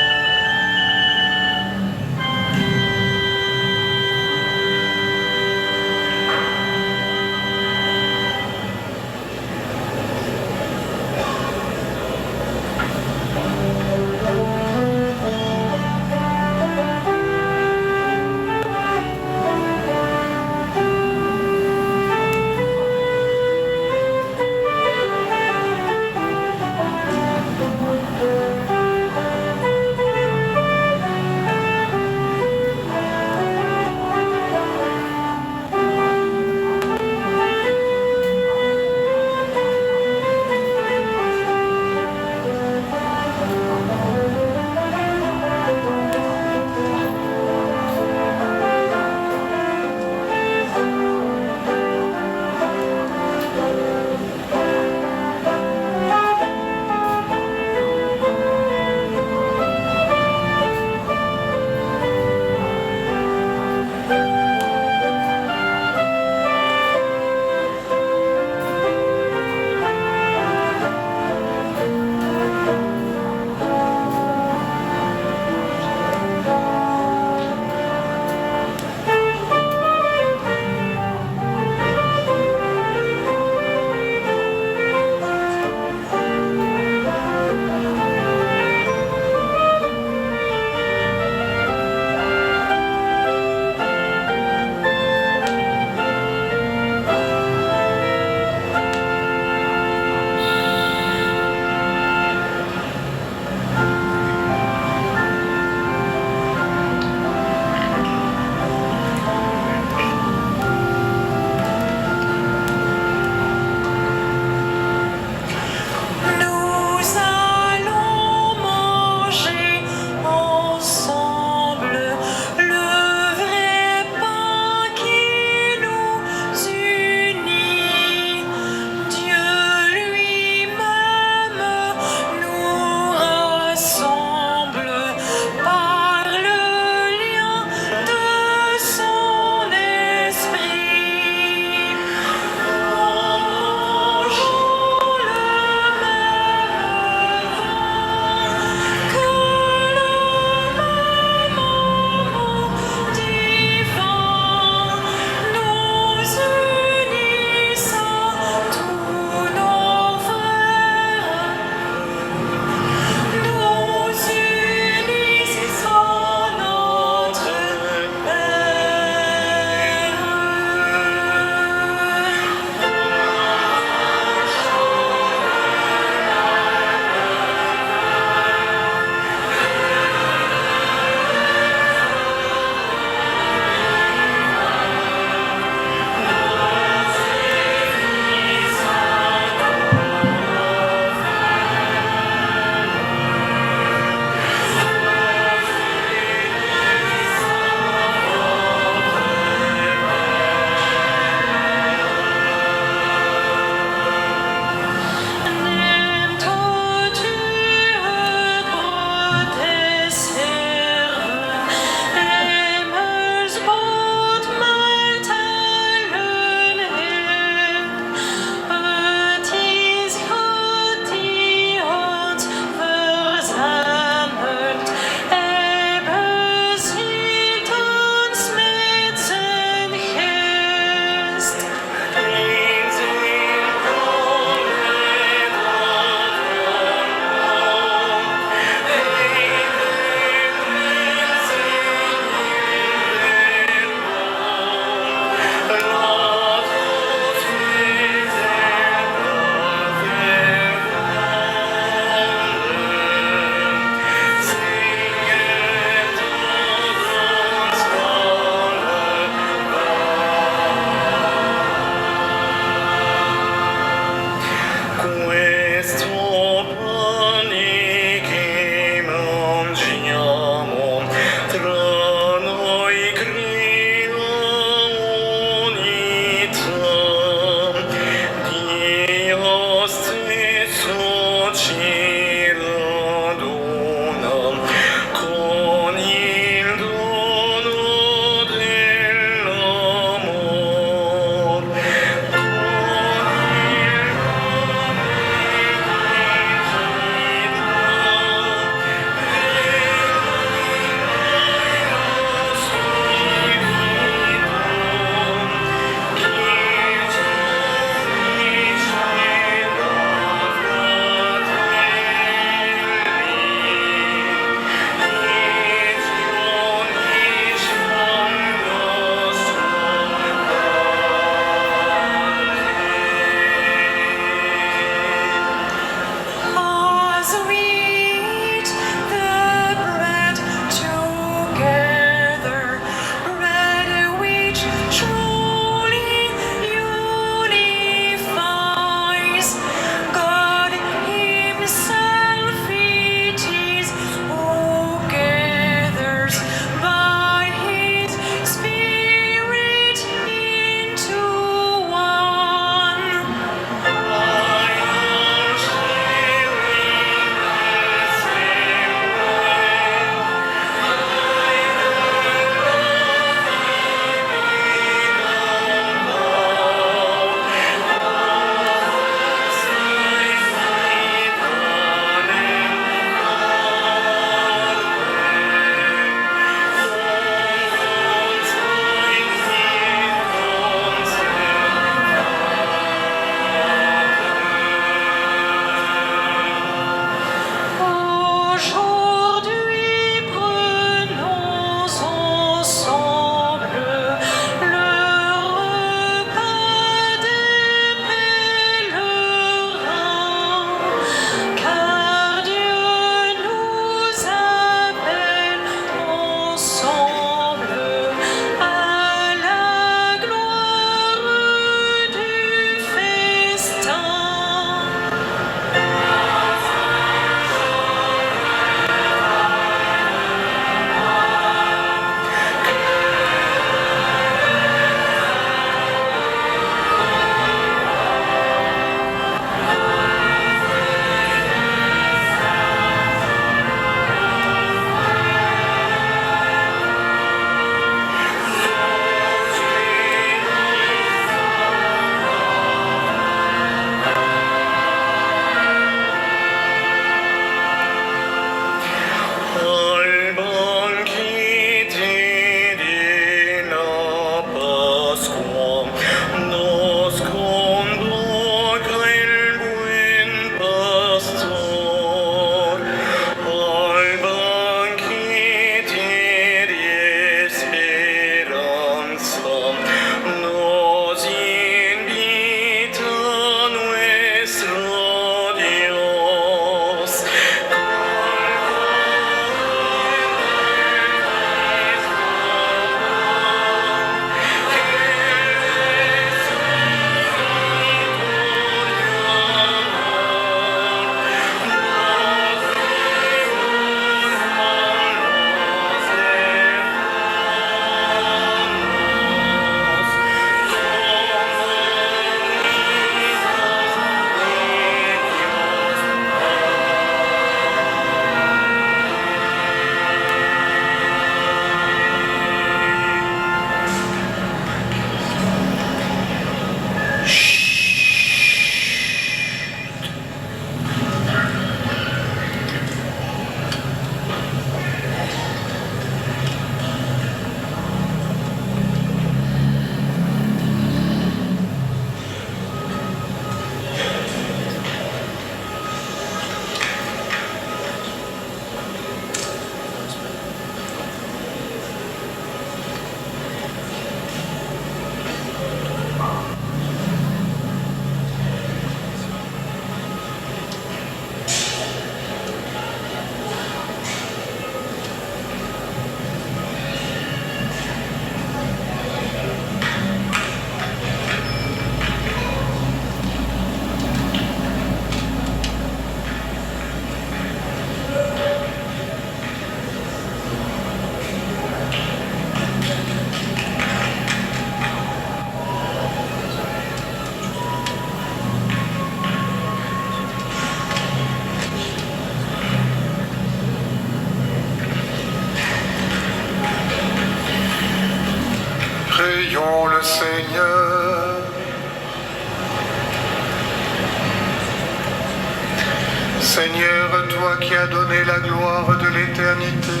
qui as donné la gloire de l'éternité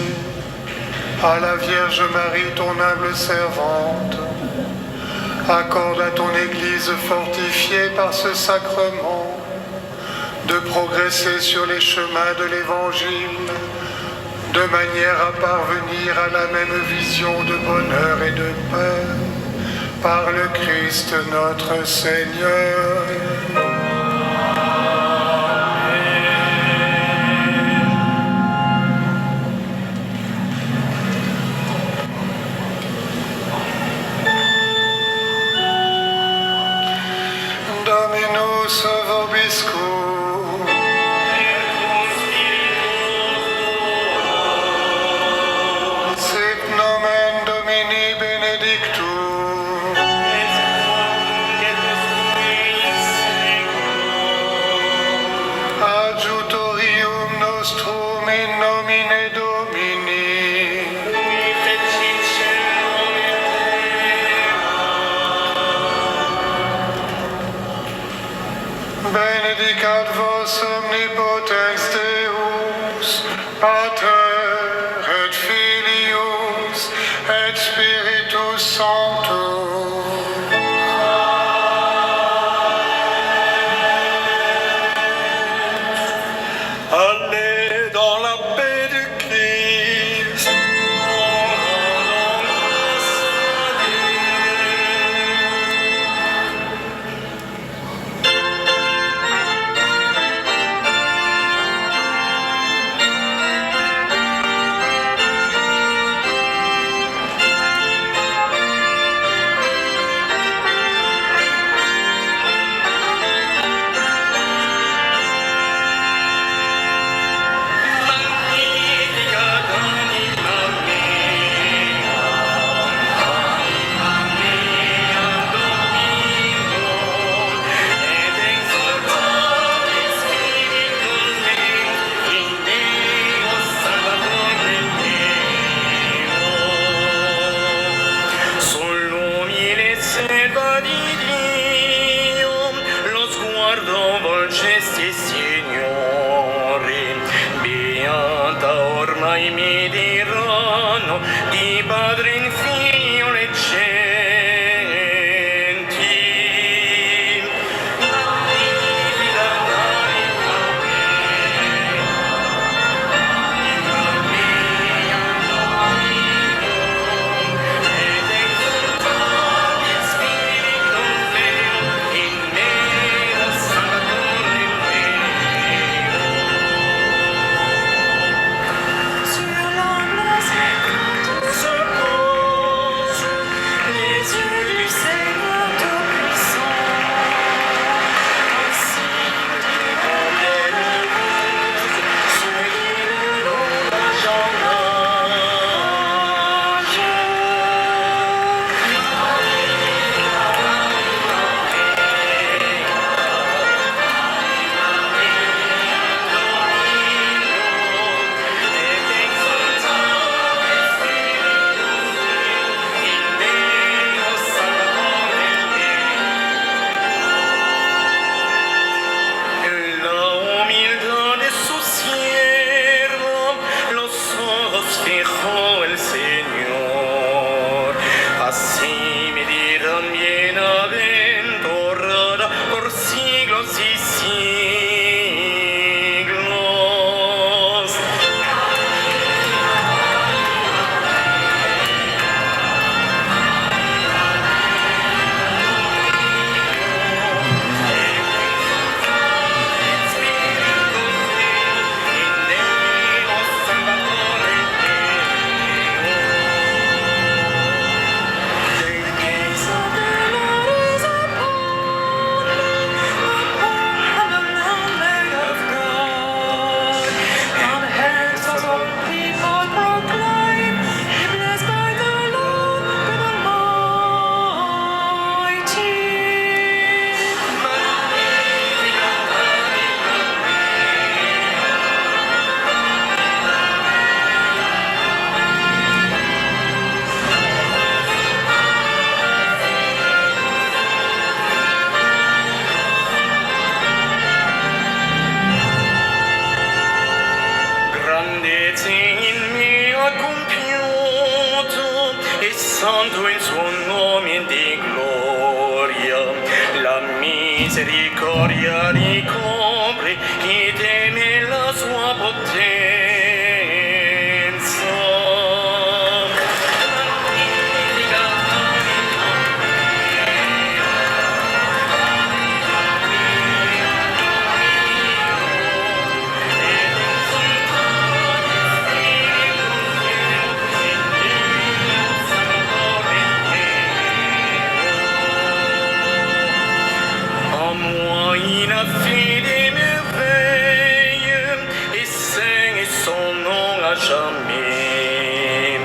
à la Vierge Marie, ton humble servante, accorde à ton Église fortifiée par ce sacrement de progresser sur les chemins de l'Évangile, de manière à parvenir à la même vision de bonheur et de paix, par le Christ notre Seigneur. Dominus vobiscum. Sit nomen Domini benedictum. Adjutorium nostrum in nomine Domini. Benedicat vos omnipotens Deus, Pater et Filius et Spiritus Sanctus. Allez dans la paix du Christ. Ormai mi diranno di padre in figlio le genti. Sur la place, ce corps santo il suo nome di gloria, la misericordia ricopre chi teme la sua potenza. Jamais.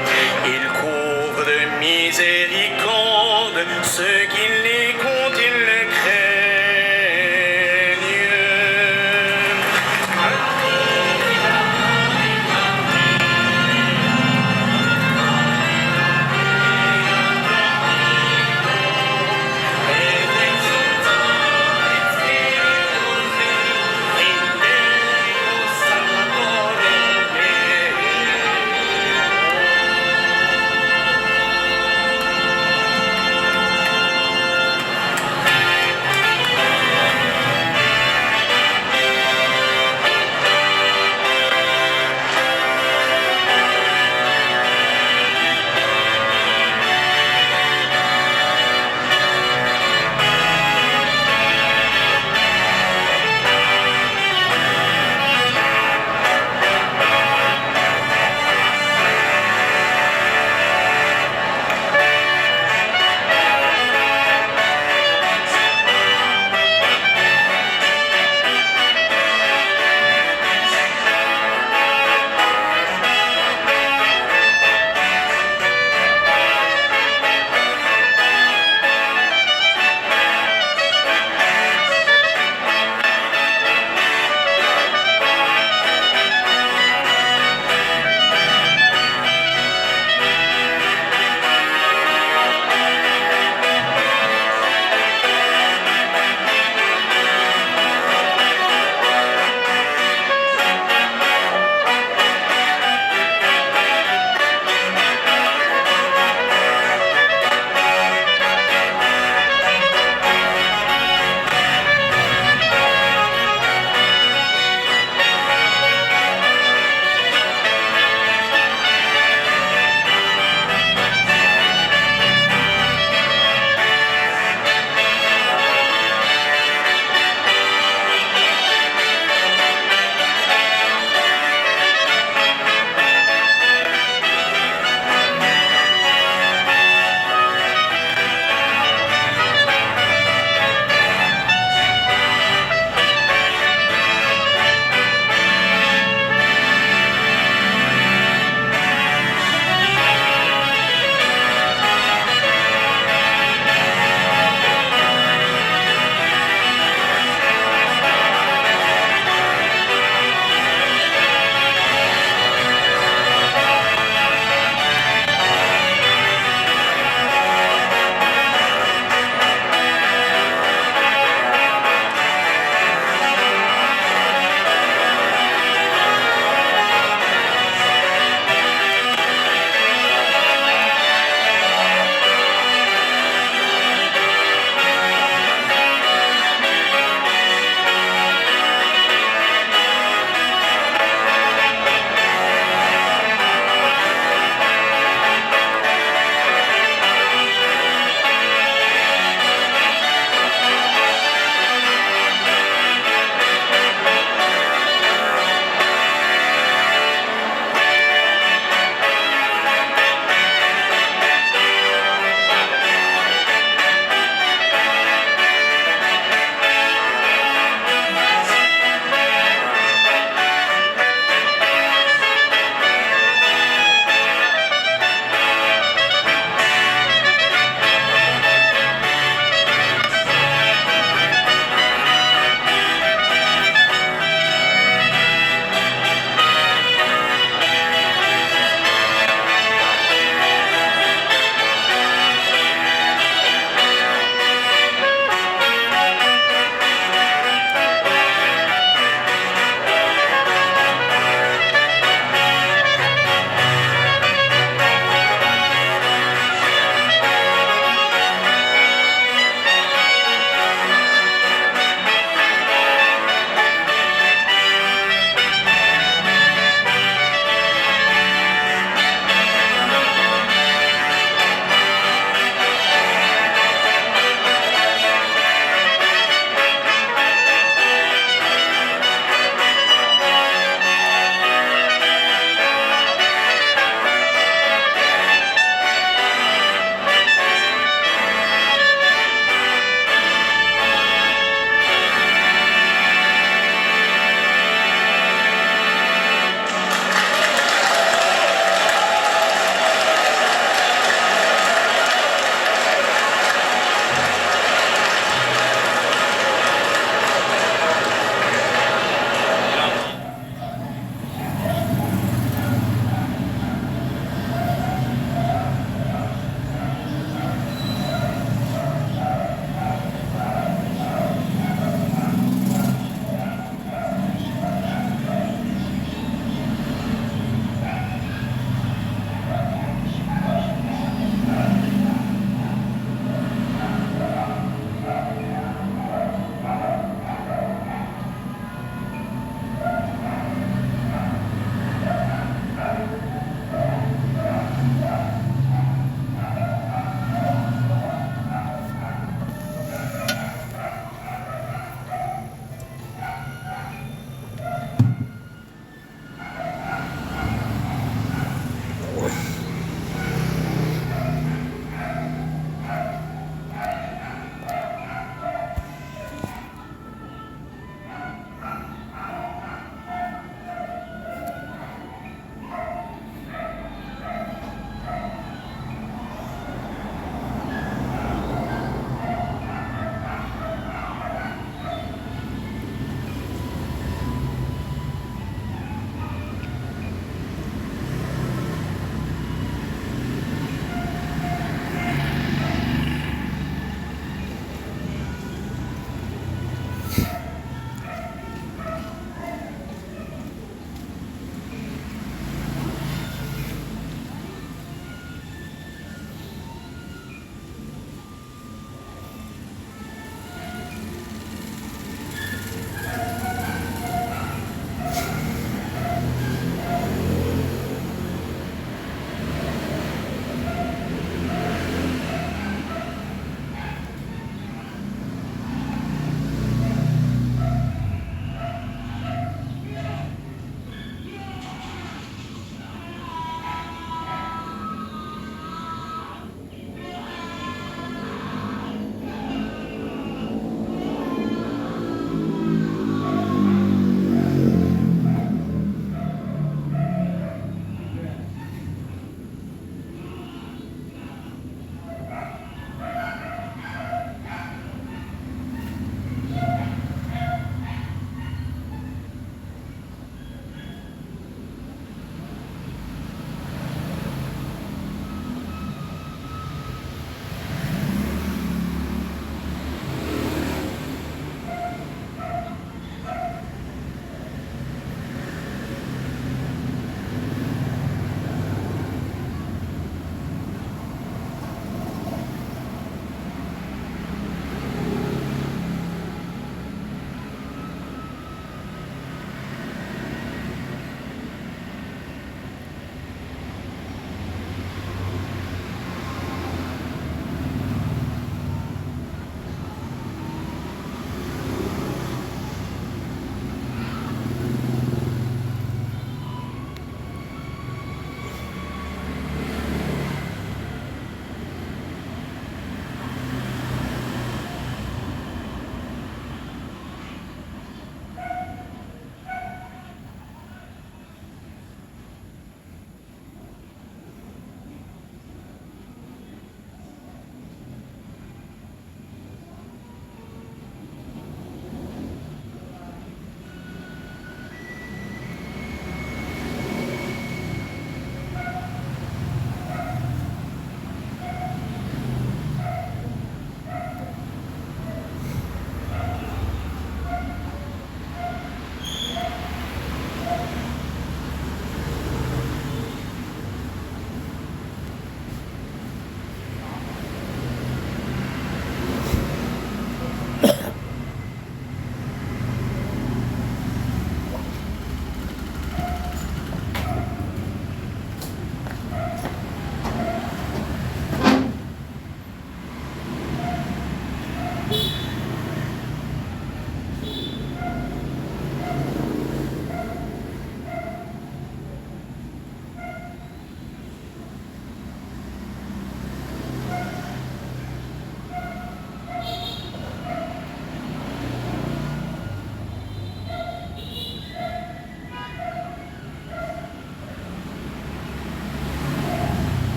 Il couvre de miséricorde ceux qui l'écoutent et le craignent.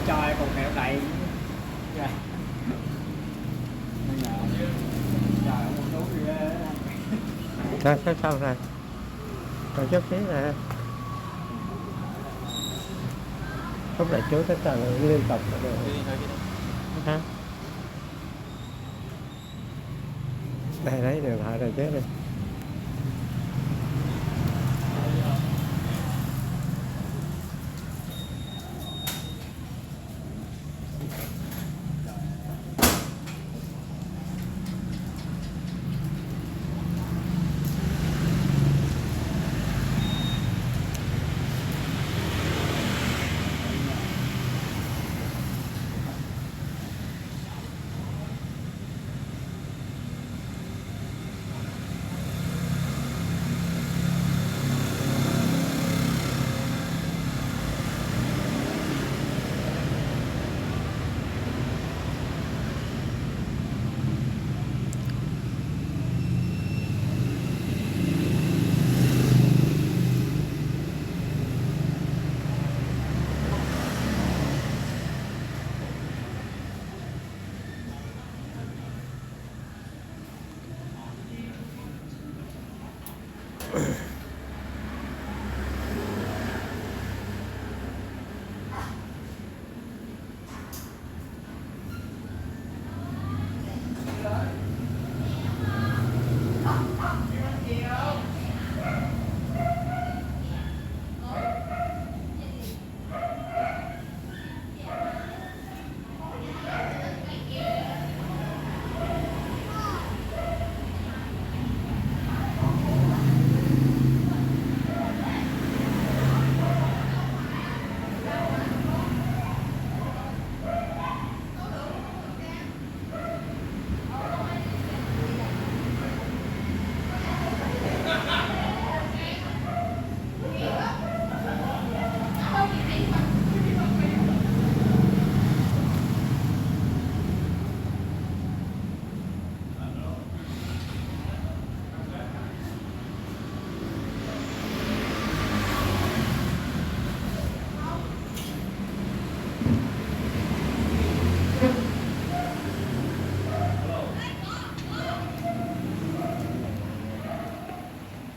Trời còn kẹo đầy. Trời. Trời ơi, một số ghê. Sao rồi? Còn chút xíu nè. Không lại chú tới tầng liên tục rồi. Hả? Đây lấy điện thoại rồi chứ đi.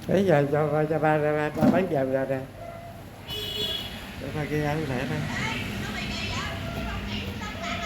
Bây giờ cho ba bán giờ rồi nè. Cho kia ăn lẹ đây.